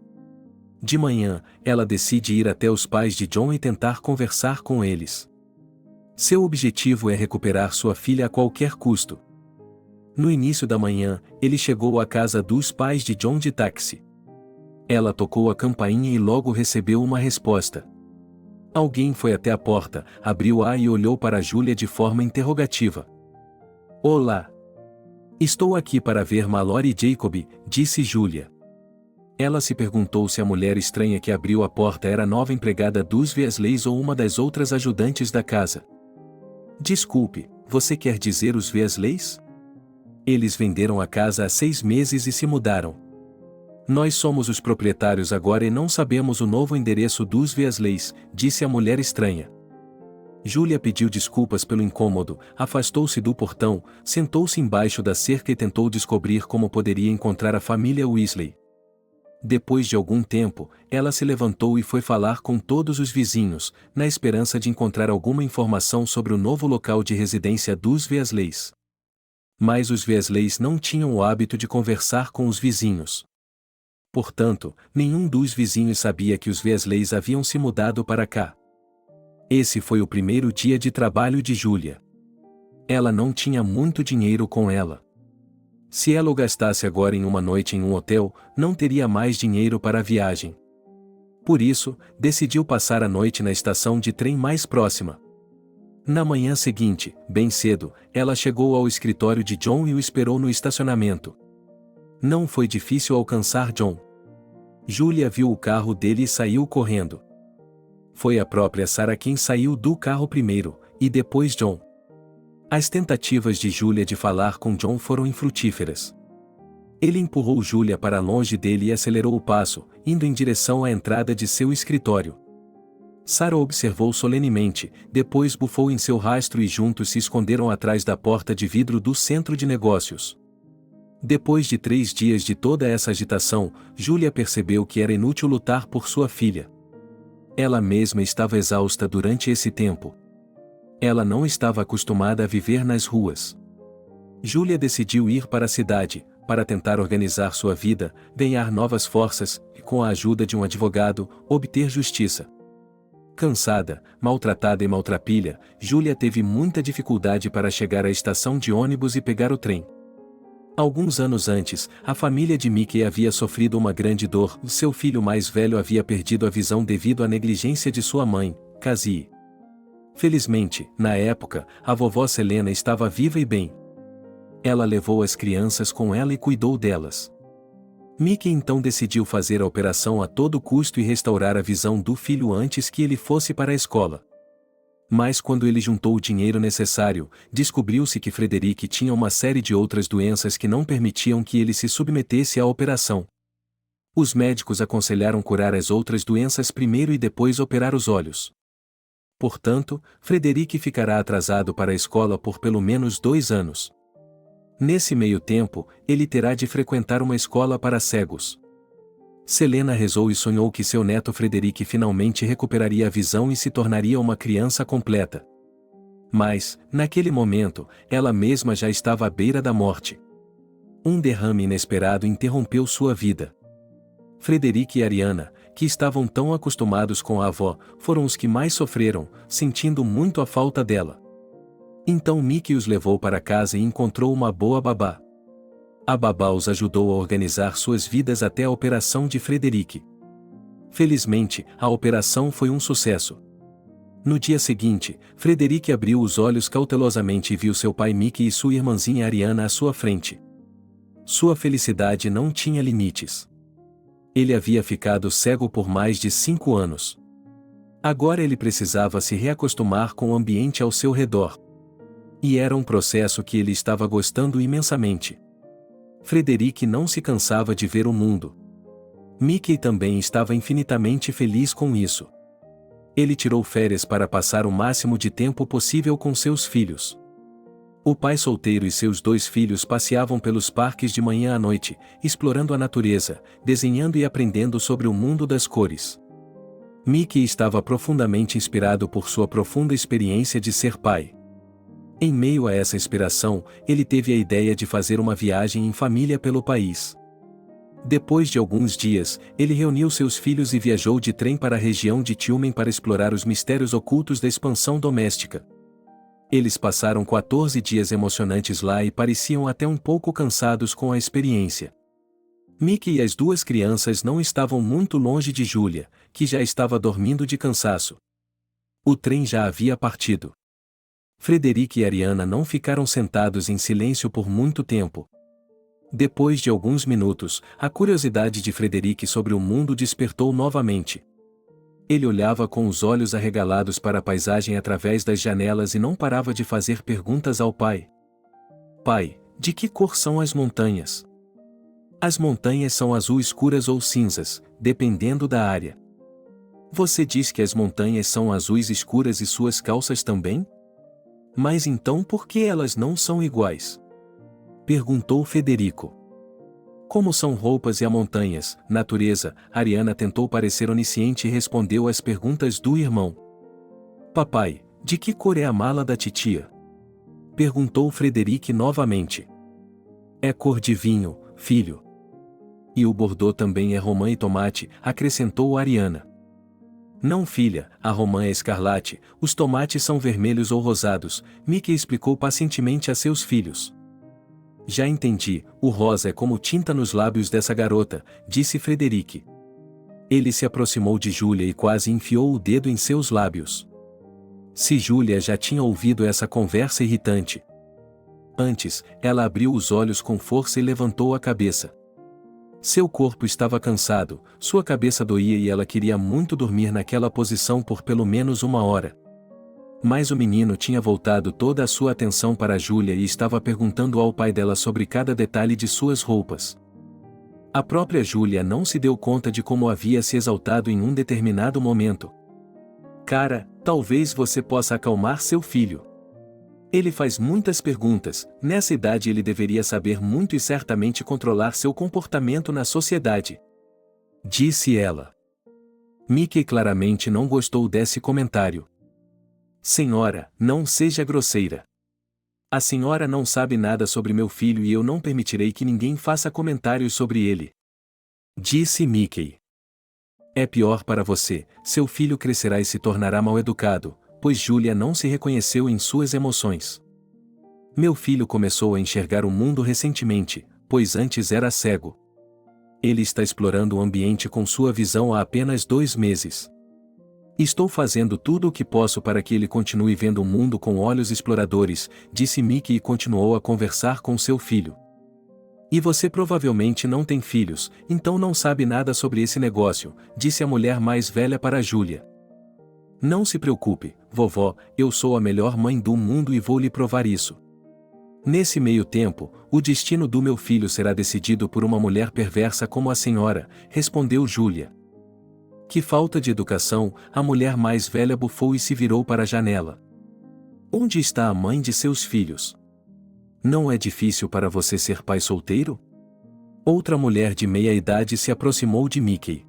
De manhã, ela decide ir até os pais de John e tentar conversar com eles. Seu objetivo é recuperar sua filha a qualquer custo. No início da manhã, ele chegou à casa dos pais de John de táxi. Ela tocou a campainha e logo recebeu uma resposta. Alguém foi até a porta, abriu-a e olhou para Julia de forma interrogativa. Olá! Estou aqui para ver Mallory e Jacob, disse Julia. Ela se perguntou se a mulher estranha que abriu a porta era a nova empregada dos Weasleys ou uma das outras ajudantes da casa. Desculpe, você quer dizer os Weasleys? Eles venderam a casa há 6 meses e se mudaram. Nós somos os proprietários agora e não sabemos o novo endereço dos Weasleys, disse a mulher estranha. Julia pediu desculpas pelo incômodo, afastou-se do portão, sentou-se embaixo da cerca e tentou descobrir como poderia encontrar a família Weasley. Depois de algum tempo, ela se levantou e foi falar com todos os vizinhos, na esperança de encontrar alguma informação sobre o novo local de residência dos Weasleys. Mas os Weasleys não tinham o hábito de conversar com os vizinhos. Portanto, nenhum dos vizinhos sabia que os Weasleys haviam se mudado para cá. Esse foi o primeiro dia de trabalho de Julia. Ela não tinha muito dinheiro com ela. Se ela o gastasse agora em uma noite em um hotel, não teria mais dinheiro para a viagem. Por isso, decidiu passar a noite na estação de trem mais próxima. Na manhã seguinte, bem cedo, ela chegou ao escritório de John e o esperou no estacionamento. Não foi difícil alcançar John. Julia viu o carro dele e saiu correndo. Foi a própria Sarah quem saiu do carro primeiro, e depois John. As tentativas de Julia de falar com John foram infrutíferas. Ele empurrou Julia para longe dele e acelerou o passo, indo em direção à entrada de seu escritório. Sarah observou solenemente, depois bufou em seu rastro e juntos se esconderam atrás da porta de vidro do centro de negócios. Depois de 3 dias de toda essa agitação, Julia percebeu que era inútil lutar por sua filha. Ela mesma estava exausta durante esse tempo. Ela não estava acostumada a viver nas ruas. Julia decidiu ir para a cidade, para tentar organizar sua vida, ganhar novas forças e, com a ajuda de um advogado, obter justiça. Cansada, maltratada e maltrapilha, Julia teve muita dificuldade para chegar à estação de ônibus e pegar o trem. Alguns anos antes, a família de Mickey havia sofrido uma grande dor. Seu filho mais velho havia perdido a visão devido à negligência de sua mãe, Cassie. Felizmente, na época, a vovó Selena estava viva e bem. Ela levou as crianças com ela e cuidou delas. Mickey então decidiu fazer a operação a todo custo e restaurar a visão do filho antes que ele fosse para a escola. Mas quando ele juntou o dinheiro necessário, descobriu-se que Frederick tinha uma série de outras doenças que não permitiam que ele se submetesse à operação. Os médicos aconselharam curar as outras doenças primeiro e depois operar os olhos. Portanto, Frederick ficará atrasado para a escola por pelo menos 2 anos. Nesse meio tempo, ele terá de frequentar uma escola para cegos. Selena rezou e sonhou que seu neto Frederick finalmente recuperaria a visão e se tornaria uma criança completa. Mas, naquele momento, ela mesma já estava à beira da morte. Um derrame inesperado interrompeu sua vida. Frederick e Ariana, que estavam tão acostumados com a avó, foram os que mais sofreram, sentindo muito a falta dela. Então Mickey os levou para casa e encontrou uma boa babá. A babá os ajudou a organizar suas vidas até a operação de Frederick. Felizmente, a operação foi um sucesso. No dia seguinte, Frederick abriu os olhos cautelosamente e viu seu pai Mickey e sua irmãzinha Ariana à sua frente. Sua felicidade não tinha limites. Ele havia ficado cego por mais de 5 anos. Agora ele precisava se reacostumar com o ambiente ao seu redor. E era um processo que ele estava gostando imensamente. Frederick não se cansava de ver o mundo. Mickey também estava infinitamente feliz com isso. Ele tirou férias para passar o máximo de tempo possível com seus filhos. O pai solteiro e seus 2 filhos passeavam pelos parques de manhã à noite, explorando a natureza, desenhando e aprendendo sobre o mundo das cores. Mickey estava profundamente inspirado por sua profunda experiência de ser pai. Em meio a essa inspiração, ele teve a ideia de fazer uma viagem em família pelo país. Depois de alguns dias, ele reuniu seus filhos e viajou de trem para a região de Tillman para explorar os mistérios ocultos da expansão doméstica. Eles passaram 14 dias emocionantes lá e pareciam até um pouco cansados com a experiência. Mickey e as 2 crianças não estavam muito longe de Julia, que já estava dormindo de cansaço. O trem já havia partido. Frederick e Ariana não ficaram sentados em silêncio por muito tempo. Depois de alguns minutos, a curiosidade de Frederick sobre o mundo despertou novamente. Ele olhava com os olhos arregalados para a paisagem através das janelas e não parava de fazer perguntas ao pai. Pai, de que cor são as montanhas? As montanhas são azul escuras ou cinzas, dependendo da área. Você diz que as montanhas são azuis escuras e suas calças também? Mas então por que elas não são iguais? Perguntou Federico. Como são roupas e a montanhas, natureza, Ariana tentou parecer onisciente e respondeu às perguntas do irmão. Papai, de que cor é a mala da titia? Perguntou Frederick novamente. É cor de vinho, filho. E o bordô também é romã e tomate, acrescentou Ariana. Não, filha, a romã é escarlate, os tomates são vermelhos ou rosados, Mickey explicou pacientemente a seus filhos. Já entendi, o rosa é como tinta nos lábios dessa garota, disse Frederick. Ele se aproximou de Julia e quase enfiou o dedo em seus lábios. Se Júlia já tinha ouvido essa conversa irritante. Antes, ela abriu os olhos com força e levantou a cabeça. Seu corpo estava cansado, sua cabeça doía e ela queria muito dormir naquela posição por pelo menos 1 hora. Mas o menino tinha voltado toda a sua atenção para Júlia e estava perguntando ao pai dela sobre cada detalhe de suas roupas. A própria Júlia não se deu conta de como havia se exaltado em um determinado momento. Cara, talvez você possa acalmar seu filho. Ele faz muitas perguntas, nessa idade ele deveria saber muito e certamente controlar seu comportamento na sociedade. Disse ela. Mickey claramente não gostou desse comentário. Senhora, não seja grosseira. A senhora não sabe nada sobre meu filho e eu não permitirei que ninguém faça comentários sobre ele. Disse Mickey. É pior para você, seu filho crescerá e se tornará mal-educado, pois Júlia não se reconheceu em suas emoções. Meu filho começou a enxergar o mundo recentemente, pois antes era cego. Ele está explorando o ambiente com sua visão há apenas 2 meses. Estou fazendo tudo o que posso para que ele continue vendo o mundo com olhos exploradores, disse Mickey e continuou a conversar com seu filho. E você provavelmente não tem filhos, então não sabe nada sobre esse negócio, disse a mulher mais velha para Júlia. Não se preocupe, vovó, eu sou a melhor mãe do mundo e vou lhe provar isso. Nesse meio tempo, o destino do meu filho será decidido por uma mulher perversa como a senhora, respondeu Júlia. Que falta de educação, a mulher mais velha bufou e se virou para a janela. Onde está a mãe de seus filhos? Não é difícil para você ser pai solteiro? Outra mulher de meia idade se aproximou de Mickey.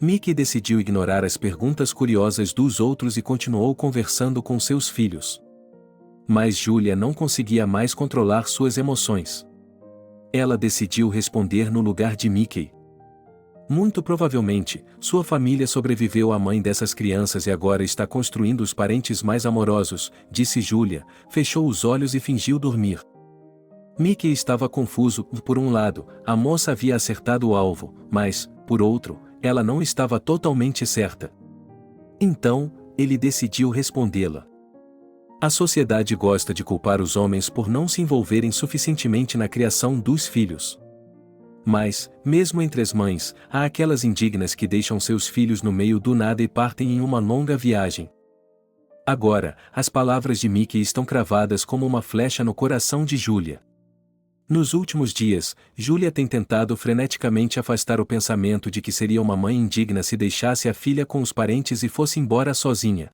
Mickey decidiu ignorar as perguntas curiosas dos outros e continuou conversando com seus filhos. Mas Júlia não conseguia mais controlar suas emoções. Ela decidiu responder no lugar de Mickey. Muito provavelmente, sua família sobreviveu à mãe dessas crianças e agora está construindo os parentes mais amorosos, disse Júlia, fechou os olhos e fingiu dormir. Mickey estava confuso, por um lado, a moça havia acertado o alvo, mas, por outro, ela não estava totalmente certa. Então, ele decidiu respondê-la. A sociedade gosta de culpar os homens por não se envolverem suficientemente na criação dos filhos. Mas, mesmo entre as mães, há aquelas indignas que deixam seus filhos no meio do nada e partem em uma longa viagem. Agora, as palavras de Mickey estão cravadas como uma flecha no coração de Júlia. Nos últimos dias, Júlia tem tentado freneticamente afastar o pensamento de que seria uma mãe indigna se deixasse a filha com os parentes e fosse embora sozinha.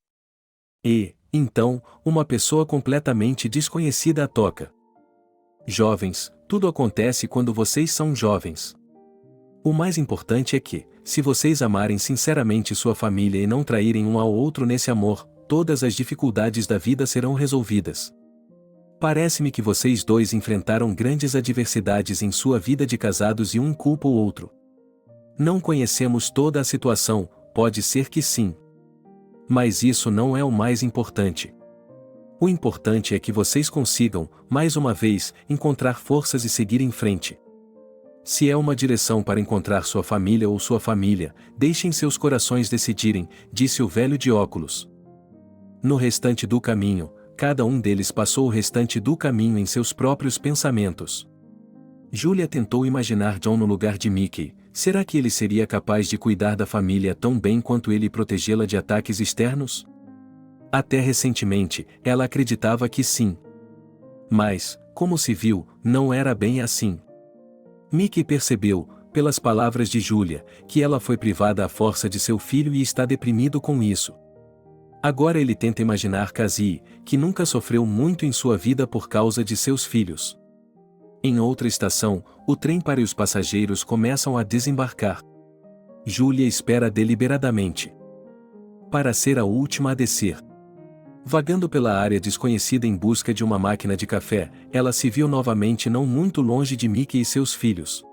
E, então, uma pessoa completamente desconhecida a toca. Jovens, tudo acontece quando vocês são jovens. O mais importante é que, se vocês amarem sinceramente sua família e não traírem um ao outro nesse amor, todas as dificuldades da vida serão resolvidas. Parece-me que vocês dois enfrentaram grandes adversidades em sua vida de casados e um culpa o outro. Não conhecemos toda a situação, pode ser que sim. Mas isso não é o mais importante. O importante é que vocês consigam, mais uma vez, encontrar forças e seguir em frente. Se é uma direção para encontrar sua família ou sua família, deixem seus corações decidirem, disse o velho de óculos. No restante do caminho, cada um deles passou o restante do caminho em seus próprios pensamentos. Júlia tentou imaginar John no lugar de Mickey. Será que ele seria capaz de cuidar da família tão bem quanto ele e protegê-la de ataques externos? Até recentemente, ela acreditava que sim. Mas, como se viu, não era bem assim. Mickey percebeu, pelas palavras de Júlia, que ela foi privada à força de seu filho e está deprimido com isso. Agora ele tenta imaginar Cassie, que nunca sofreu muito em sua vida por causa de seus filhos. Em outra estação, o trem para os passageiros começam a desembarcar. Júlia espera deliberadamente para ser a última a descer. Vagando pela área desconhecida em busca de uma máquina de café, ela se viu novamente não muito longe de Mickey e seus filhos.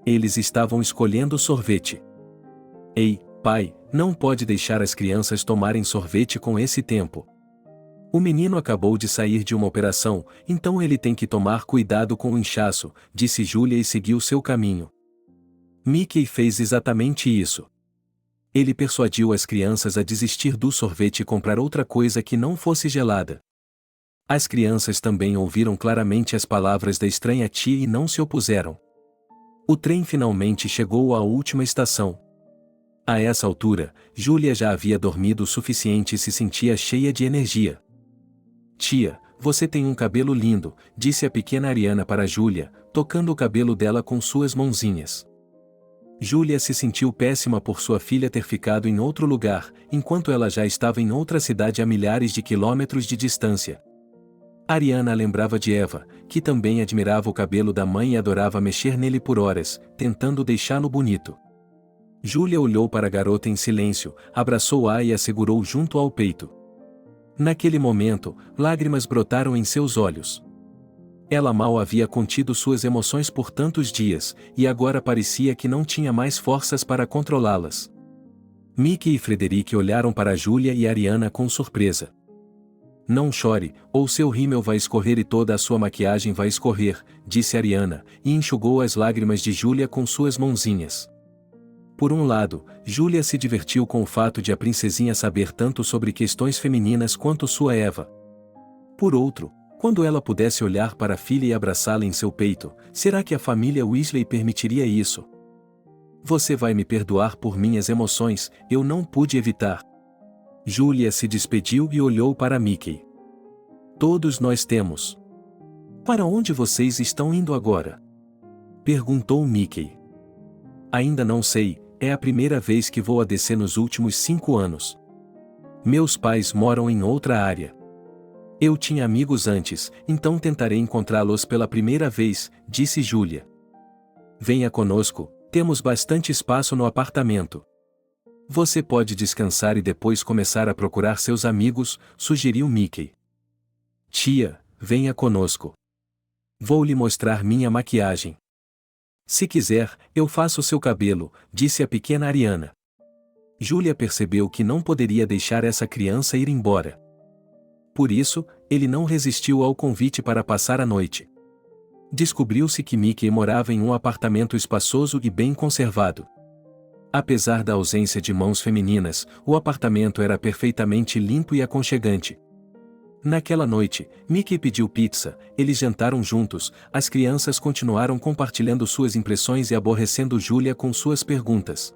Eles estavam escolhendo sorvete. Ei, pai, não pode deixar as crianças tomarem sorvete com esse tempo. O menino acabou de sair de uma operação, então ele tem que tomar cuidado com o inchaço, disse Júlia e seguiu seu caminho. Mickey fez exatamente isso. Ele persuadiu as crianças a desistir do sorvete e comprar outra coisa que não fosse gelada. As crianças também ouviram claramente as palavras da estranha tia e não se opuseram. O trem finalmente chegou à última estação. A essa altura, Júlia já havia dormido o suficiente e se sentia cheia de energia. Tia, você tem um cabelo lindo, disse a pequena Ariana para Júlia, tocando o cabelo dela com suas mãozinhas. Júlia se sentiu péssima por sua filha ter ficado em outro lugar, enquanto ela já estava em outra cidade a milhares de quilômetros de distância. Ariana lembrava de Eva, que também admirava o cabelo da mãe e adorava mexer nele por horas, tentando deixá-lo bonito. Júlia olhou para a garota em silêncio, abraçou-a e a segurou junto ao peito. Naquele momento, lágrimas brotaram em seus olhos. Ela mal havia contido suas emoções por tantos dias, e agora parecia que não tinha mais forças para controlá-las. Mickey e Frederic olharam para Júlia e Ariana com surpresa. Não chore, ou seu rímel vai escorrer e toda a sua maquiagem vai escorrer, disse Ariana, e enxugou as lágrimas de Júlia com suas mãozinhas. Por um lado, Júlia se divertiu com o fato de a princesinha saber tanto sobre questões femininas quanto sua Eva. Por outro, quando ela pudesse olhar para a filha e abraçá-la em seu peito, será que a família Weasley permitiria isso? Você vai me perdoar por minhas emoções, eu não pude evitar. Júlia se despediu e olhou para Mickey. Todos nós temos. Para onde vocês estão indo agora? Perguntou Mickey. Ainda não sei, é a primeira vez que vou a DC nos últimos 5 anos. Meus pais moram em outra área. Eu tinha amigos antes, então tentarei encontrá-los pela primeira vez, disse Júlia. Venha conosco, temos bastante espaço no apartamento. Você pode descansar e depois começar a procurar seus amigos, sugeriu Mickey. Tia, venha conosco. Vou lhe mostrar minha maquiagem. Se quiser, eu faço seu cabelo, disse a pequena Ariana. Júlia percebeu que não poderia deixar essa criança ir embora. Por isso, ele não resistiu ao convite para passar a noite. Descobriu-se que Mickey morava em um apartamento espaçoso e bem conservado. Apesar da ausência de mãos femininas, o apartamento era perfeitamente limpo e aconchegante. Naquela noite, Mickey pediu pizza, eles jantaram juntos, as crianças continuaram compartilhando suas impressões e aborrecendo Júlia com suas perguntas.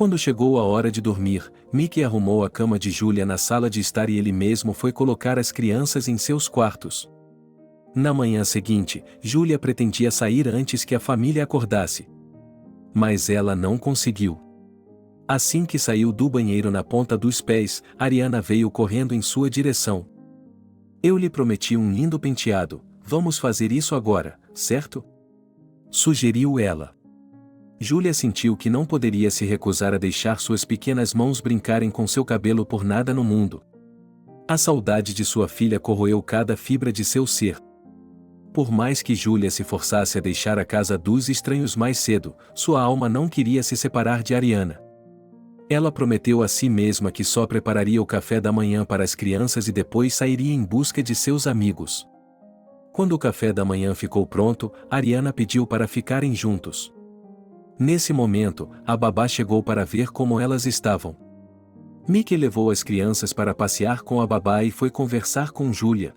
Quando chegou a hora de dormir, Mickey arrumou a cama de Júlia na sala de estar e ele mesmo foi colocar as crianças em seus quartos. Na manhã seguinte, Júlia pretendia sair antes que a família acordasse. Mas ela não conseguiu. Assim que saiu do banheiro na ponta dos pés, Ariana veio correndo em sua direção. Eu lhe prometi um lindo penteado, vamos fazer isso agora, certo? Sugeriu ela. Júlia sentiu que não poderia se recusar a deixar suas pequenas mãos brincarem com seu cabelo por nada no mundo. A saudade de sua filha corroeu cada fibra de seu ser. Por mais que Júlia se forçasse a deixar a casa dos estranhos mais cedo, sua alma não queria se separar de Ariana. Ela prometeu a si mesma que só prepararia o café da manhã para as crianças e depois sairia em busca de seus amigos. Quando o café da manhã ficou pronto, Ariana pediu para ficarem juntos. Nesse momento, a babá chegou para ver como elas estavam. Mickey levou as crianças para passear com a babá e foi conversar com Júlia.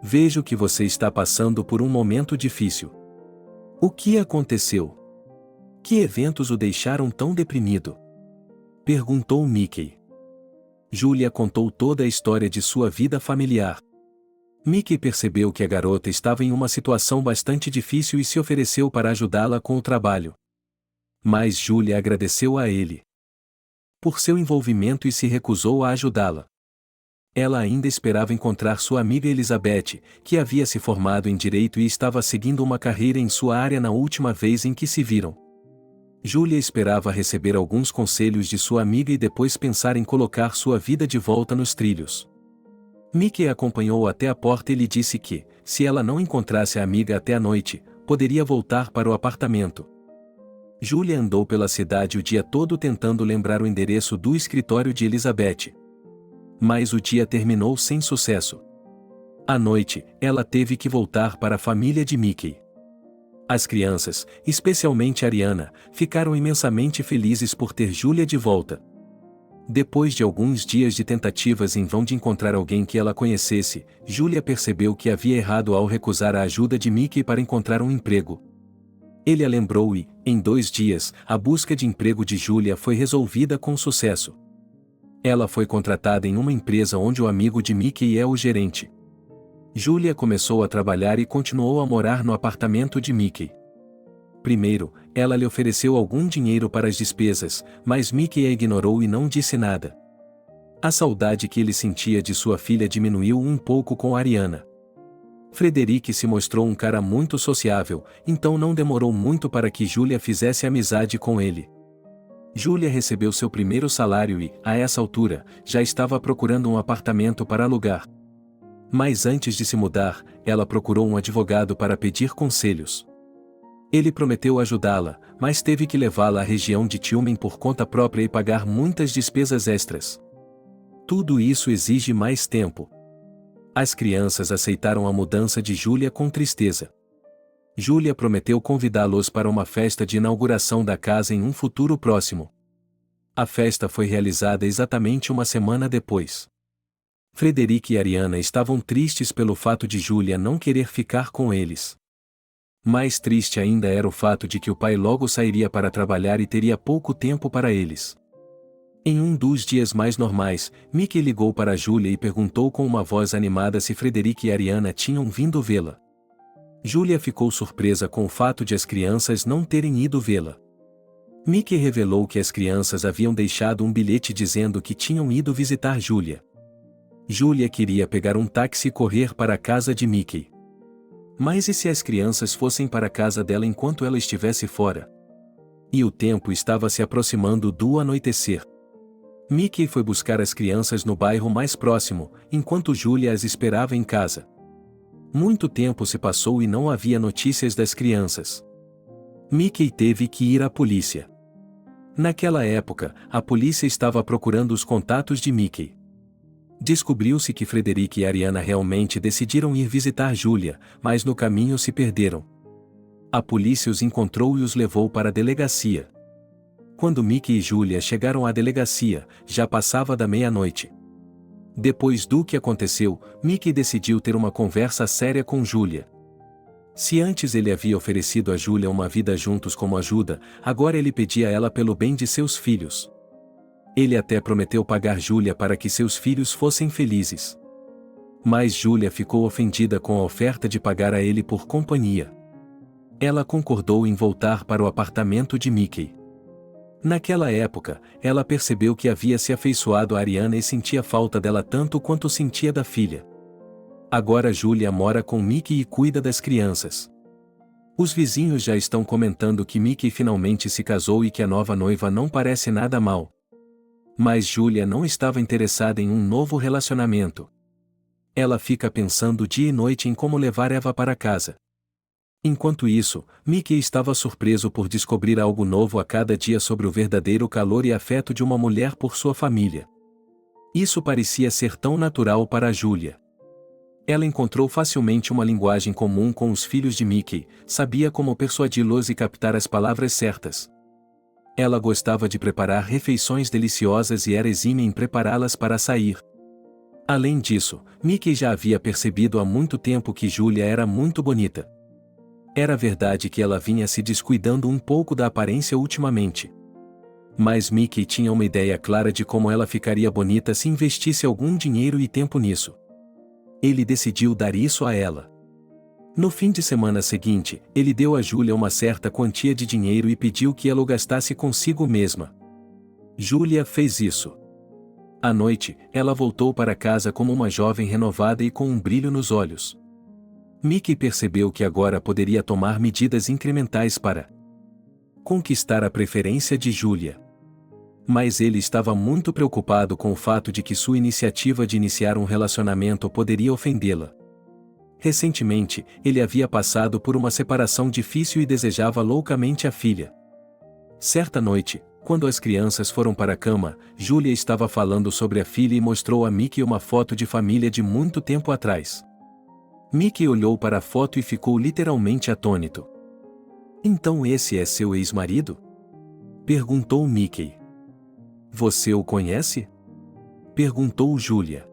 Vejo que você está passando por um momento difícil. O que aconteceu? Que eventos o deixaram tão deprimido? Perguntou Mickey. Júlia contou toda a história de sua vida familiar. Mickey percebeu que a garota estava em uma situação bastante difícil e se ofereceu para ajudá-la com o trabalho. Mas Júlia agradeceu a ele por seu envolvimento e se recusou a ajudá-la. Ela ainda esperava encontrar sua amiga Elizabeth, que havia se formado em direito e estava seguindo uma carreira em sua área na última vez em que se viram. Júlia esperava receber alguns conselhos de sua amiga e depois pensar em colocar sua vida de volta nos trilhos. Mickey a acompanhou até a porta e lhe disse que, se ela não encontrasse a amiga até a noite, poderia voltar para o apartamento. Júlia andou pela cidade o dia todo tentando lembrar o endereço do escritório de Elizabeth. Mas o dia terminou sem sucesso. À noite, ela teve que voltar para a família de Mickey. As crianças, especialmente Ariana, ficaram imensamente felizes por ter Julia de volta. Depois de alguns dias de tentativas em vão de encontrar alguém que ela conhecesse, Julia percebeu que havia errado ao recusar a ajuda de Mickey para encontrar um emprego. Ele a lembrou e, em 2 dias, a busca de emprego de Julia foi resolvida com sucesso. Ela foi contratada em uma empresa onde o amigo de Mickey é o gerente. Julia começou a trabalhar e continuou a morar no apartamento de Mickey. Primeiro, ela lhe ofereceu algum dinheiro para as despesas, mas Mickey a ignorou e não disse nada. A saudade que ele sentia de sua filha diminuiu um pouco com Ariana. Frederick se mostrou um cara muito sociável, então não demorou muito para que Julia fizesse amizade com ele. Julia recebeu seu primeiro salário e, a essa altura, já estava procurando um apartamento para alugar. Mas antes de se mudar, ela procurou um advogado para pedir conselhos. Ele prometeu ajudá-la, mas teve que levá-la à região de Tillman por conta própria e pagar muitas despesas extras. Tudo isso exige mais tempo. As crianças aceitaram a mudança de Julia com tristeza. Julia prometeu convidá-los para uma festa de inauguração da casa em um futuro próximo. A festa foi realizada exatamente uma semana depois. Frederick e Ariana estavam tristes pelo fato de Julia não querer ficar com eles. Mais triste ainda era o fato de que o pai logo sairia para trabalhar e teria pouco tempo para eles. Em um dos dias mais normais, Mickey ligou para Julia e perguntou com uma voz animada se Frederick e Ariana tinham vindo vê-la. Julia ficou surpresa com o fato de as crianças não terem ido vê-la. Mickey revelou que as crianças haviam deixado um bilhete dizendo que tinham ido visitar Julia. Julia queria pegar um táxi e correr para a casa de Mickey. Mas e se as crianças fossem para a casa dela enquanto ela estivesse fora? E o tempo estava se aproximando do anoitecer. Mickey foi buscar as crianças no bairro mais próximo, enquanto Julia as esperava em casa. Muito tempo se passou e não havia notícias das crianças. Mickey teve que ir à polícia. Naquela época, a polícia estava procurando os contatos de Mickey. Descobriu-se que Frederick e Ariana realmente decidiram ir visitar Julia, mas no caminho se perderam. A polícia os encontrou e os levou para a delegacia. Quando Mickey e Julia chegaram à delegacia, já passava da meia-noite. Depois do que aconteceu, Mickey decidiu ter uma conversa séria com Julia. Se antes ele havia oferecido a Julia uma vida juntos como ajuda, agora ele pedia a ela pelo bem de seus filhos. Ele até prometeu pagar Julia para que seus filhos fossem felizes. Mas Julia ficou ofendida com a oferta de pagar a ele por companhia. Ela concordou em voltar para o apartamento de Mickey. Naquela época, ela percebeu que havia se afeiçoado a Ariana e sentia falta dela tanto quanto sentia da filha. Agora Julia mora com Mickey e cuida das crianças. Os vizinhos já estão comentando que Mickey finalmente se casou e que a nova noiva não parece nada mal. Mas Julia não estava interessada em um novo relacionamento. Ela fica pensando dia e noite em como levar Eva para casa. Enquanto isso, Mickey estava surpreso por descobrir algo novo a cada dia sobre o verdadeiro calor e afeto de uma mulher por sua família. Isso parecia ser tão natural para Julia. Ela encontrou facilmente uma linguagem comum com os filhos de Mickey, sabia como persuadi-los e captar as palavras certas. Ela gostava de preparar refeições deliciosas e era exímia em prepará-las para sair. Além disso, Mickey já havia percebido há muito tempo que Julia era muito bonita. Era verdade que ela vinha se descuidando um pouco da aparência ultimamente. Mas Mickey tinha uma ideia clara de como ela ficaria bonita se investisse algum dinheiro e tempo nisso. Ele decidiu dar isso a ela. No fim de semana seguinte, ele deu a Julia uma certa quantia de dinheiro e pediu que ela o gastasse consigo mesma. Julia fez isso. À noite, ela voltou para casa como uma jovem renovada e com um brilho nos olhos. Mickey percebeu que agora poderia tomar medidas incrementais para conquistar a preferência de Julia. Mas ele estava muito preocupado com o fato de que sua iniciativa de iniciar um relacionamento poderia ofendê-la. Recentemente, ele havia passado por uma separação difícil e desejava loucamente a filha. Certa noite, quando as crianças foram para a cama, Julia estava falando sobre a filha e mostrou a Mickey uma foto de família de muito tempo atrás. Mickey olhou para a foto e ficou literalmente atônito. Então esse é seu ex-marido? Perguntou Mickey. Você o conhece? Perguntou Julia.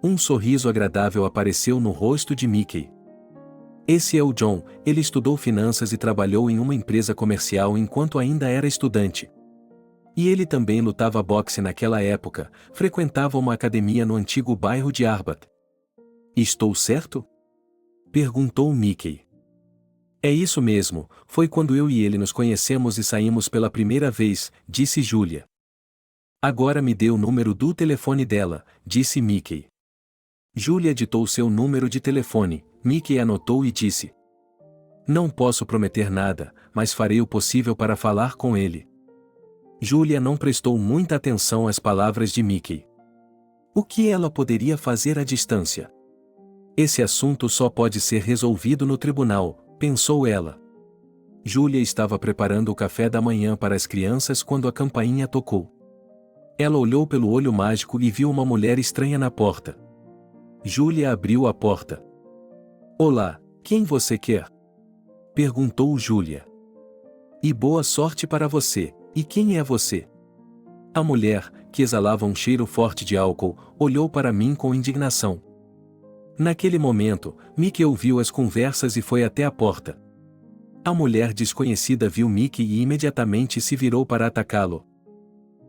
Um sorriso agradável apareceu no rosto de Mickey. Esse é o John, ele estudou finanças e trabalhou em uma empresa comercial enquanto ainda era estudante. E ele também lutava boxe naquela época, frequentava uma academia no antigo bairro de Arbat. Estou certo? Perguntou Mickey. É isso mesmo, foi quando eu e ele nos conhecemos e saímos pela primeira vez, disse Julia. Agora me dê o número do telefone dela, disse Mickey. Julia ditou seu número de telefone, Mickey anotou e disse. Não posso prometer nada, mas farei o possível para falar com ele. Julia não prestou muita atenção às palavras de Mickey. O que ela poderia fazer à distância? Esse assunto só pode ser resolvido no tribunal, pensou ela. Julia estava preparando o café da manhã para as crianças quando a campainha tocou. Ela olhou pelo olho mágico e viu uma mulher estranha na porta. Julia abriu a porta. Olá, quem você quer? Perguntou Julia. E boa sorte para você. E quem é você? A mulher, que exalava um cheiro forte de álcool, olhou para mim com indignação. Naquele momento, Mickey ouviu as conversas e foi até a porta. A mulher desconhecida viu Mickey e imediatamente se virou para atacá-lo.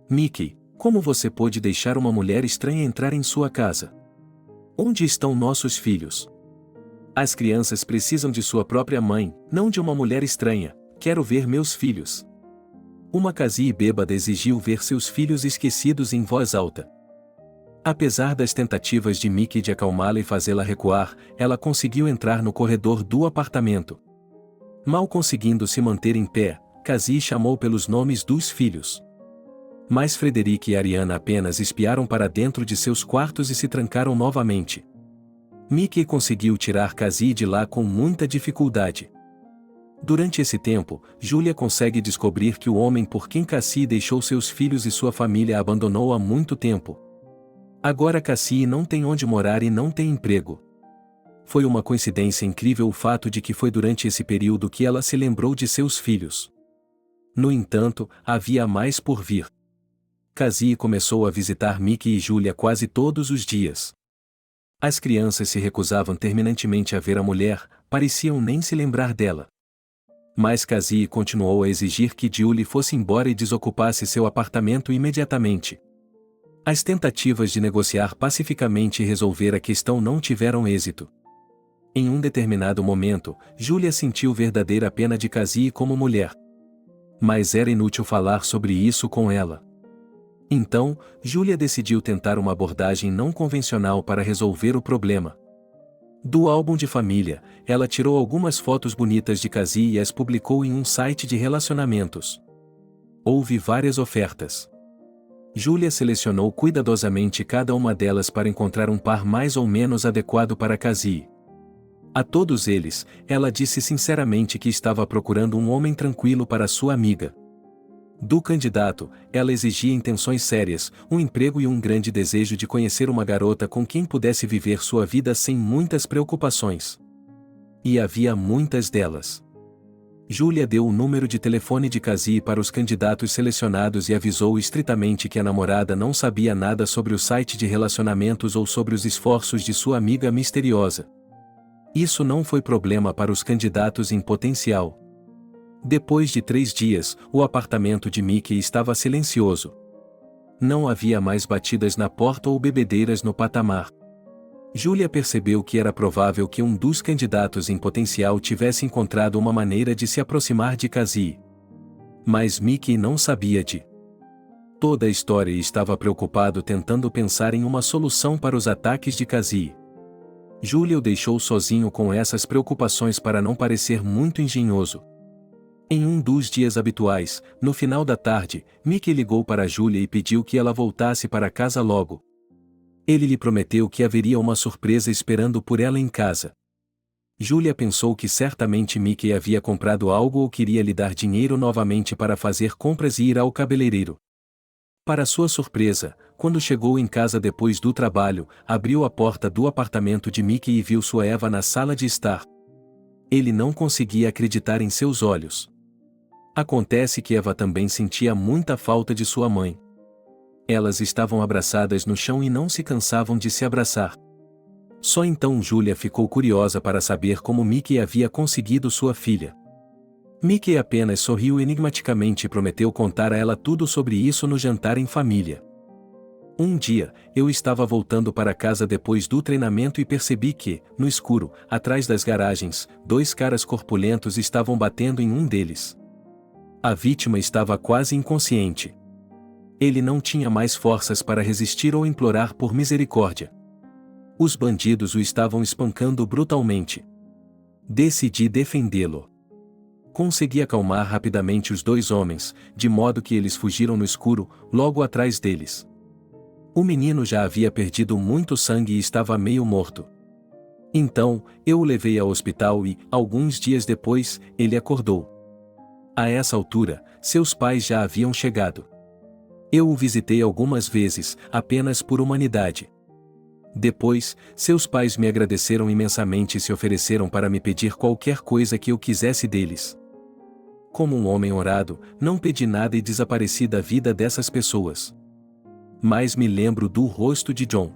Mickey, como você pôde deixar uma mulher estranha entrar em sua casa? Onde estão nossos filhos? As crianças precisam de sua própria mãe, não de uma mulher estranha. Quero ver meus filhos. Uma Cassie bêbada exigiu ver seus filhos esquecidos em voz alta. Apesar das tentativas de Mickey de acalmá-la e fazê-la recuar, ela conseguiu entrar no corredor do apartamento. Mal conseguindo se manter em pé, Cassie chamou pelos nomes dos filhos. Mas Frederick e Ariana apenas espiaram para dentro de seus quartos e se trancaram novamente. Mickey conseguiu tirar Cassie de lá com muita dificuldade. Durante esse tempo, Julia consegue descobrir que o homem por quem Cassie deixou seus filhos e sua família a abandonou há muito tempo. Agora Cassie não tem onde morar e não tem emprego. Foi uma coincidência incrível o fato de que foi durante esse período que ela se lembrou de seus filhos. No entanto, havia mais por vir. Cassie começou a visitar Mickey e Julia quase todos os dias. As crianças se recusavam terminantemente a ver a mulher, pareciam nem se lembrar dela. Mas Cassie continuou a exigir que Julie fosse embora e desocupasse seu apartamento imediatamente. As tentativas de negociar pacificamente e resolver a questão não tiveram êxito. Em um determinado momento, Julia sentiu verdadeira pena de Cassie como mulher. Mas era inútil falar sobre isso com ela. Então, Julia decidiu tentar uma abordagem não convencional para resolver o problema. Do álbum de família, ela tirou algumas fotos bonitas de Cassie e as publicou em um site de relacionamentos. Houve várias ofertas. Julia selecionou cuidadosamente cada uma delas para encontrar um par mais ou menos adequado para Cassie. A todos eles, ela disse sinceramente que estava procurando um homem tranquilo para sua amiga. Do candidato, ela exigia intenções sérias, um emprego e um grande desejo de conhecer uma garota com quem pudesse viver sua vida sem muitas preocupações. E havia muitas delas. Julia deu o número de telefone de Cassie para os candidatos selecionados e avisou estritamente que a namorada não sabia nada sobre o site de relacionamentos ou sobre os esforços de sua amiga misteriosa. Isso não foi problema para os candidatos em potencial. Depois de 3 dias, o apartamento de Mickey estava silencioso. Não havia mais batidas na porta ou bebedeiras no patamar. Julia percebeu que era provável que um dos candidatos em potencial tivesse encontrado uma maneira de se aproximar de Cassie. Mas Mickey não sabia de toda a história e estava preocupado tentando pensar em uma solução para os ataques de Cassie. Julia o deixou sozinho com essas preocupações para não parecer muito engenhoso. Em um dos dias habituais, no final da tarde, Mickey ligou para Julia e pediu que ela voltasse para casa logo. Ele lhe prometeu que haveria uma surpresa esperando por ela em casa. Julia pensou que certamente Mickey havia comprado algo ou queria lhe dar dinheiro novamente para fazer compras e ir ao cabeleireiro. Para sua surpresa, quando chegou em casa depois do trabalho, abriu a porta do apartamento de Mickey e viu sua Eva na sala de estar. Ele não conseguia acreditar em seus olhos. Acontece que Eva também sentia muita falta de sua mãe. Elas estavam abraçadas no chão e não se cansavam de se abraçar. Só então Julia ficou curiosa para saber como Mickey havia conseguido sua filha. Mickey apenas sorriu enigmaticamente e prometeu contar a ela tudo sobre isso no jantar em família. Um dia, eu estava voltando para casa depois do treinamento e percebi que, no escuro, atrás das garagens, 2 caras corpulentos estavam batendo em um deles. A vítima estava quase inconsciente. Ele não tinha mais forças para resistir ou implorar por misericórdia. Os bandidos o estavam espancando brutalmente. Decidi defendê-lo. Consegui acalmar rapidamente os 2 homens, de modo que eles fugiram no escuro, logo atrás deles. O menino já havia perdido muito sangue e estava meio morto. Então, eu o levei ao hospital e, alguns dias depois, ele acordou. A essa altura, seus pais já haviam chegado. Eu o visitei algumas vezes, apenas por humanidade. Depois, seus pais me agradeceram imensamente e se ofereceram para me pedir qualquer coisa que eu quisesse deles. Como um homem honrado, não pedi nada e desapareci da vida dessas pessoas. Mas me lembro do rosto de John.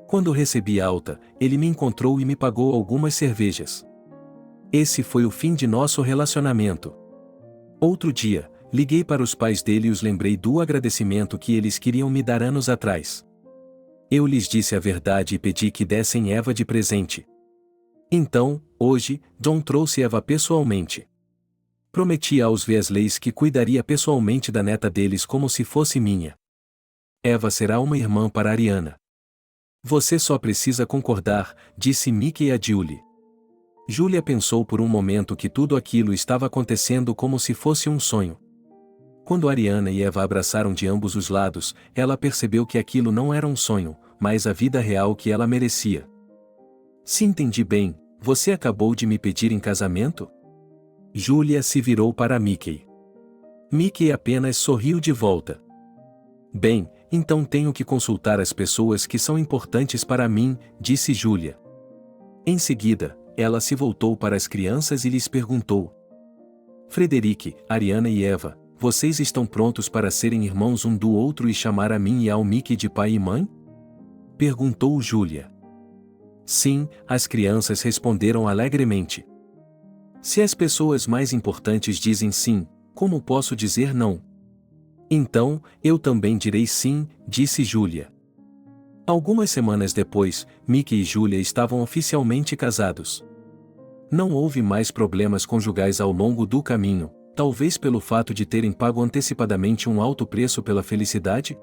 Quando recebi alta, ele me encontrou e me pagou algumas cervejas. Esse foi o fim de nosso relacionamento. Outro dia, liguei para os pais dele e os lembrei do agradecimento que eles queriam me dar anos atrás. Eu lhes disse a verdade e pedi que dessem Eva de presente. Então, hoje, John trouxe Eva pessoalmente. Prometi aos Weasleys que cuidaria pessoalmente da neta deles como se fosse minha. Eva será uma irmã para Ariana. Você só precisa concordar, disse Mickey a Julie. Julia pensou por um momento que tudo aquilo estava acontecendo como se fosse um sonho. Quando Ariana e Eva abraçaram de ambos os lados, ela percebeu que aquilo não era um sonho, mas a vida real que ela merecia. Se entendi bem, você acabou de me pedir em casamento? Julia se virou para Mickey. Mickey apenas sorriu de volta. Bem, então tenho que consultar as pessoas que são importantes para mim, disse Julia. Em seguida, ela se voltou para as crianças e lhes perguntou: Frederic, Ariana e Eva, vocês estão prontos para serem irmãos um do outro e chamar a mim e ao Mickey de pai e mãe? Perguntou Julia. Sim, as crianças responderam alegremente. Se as pessoas mais importantes dizem sim, como posso dizer não? Então, eu também direi sim, disse Julia. Algumas semanas depois, Mickey e Julia estavam oficialmente casados. Não houve mais problemas conjugais ao longo do caminho, talvez pelo fato de terem pago antecipadamente um alto preço pela felicidade?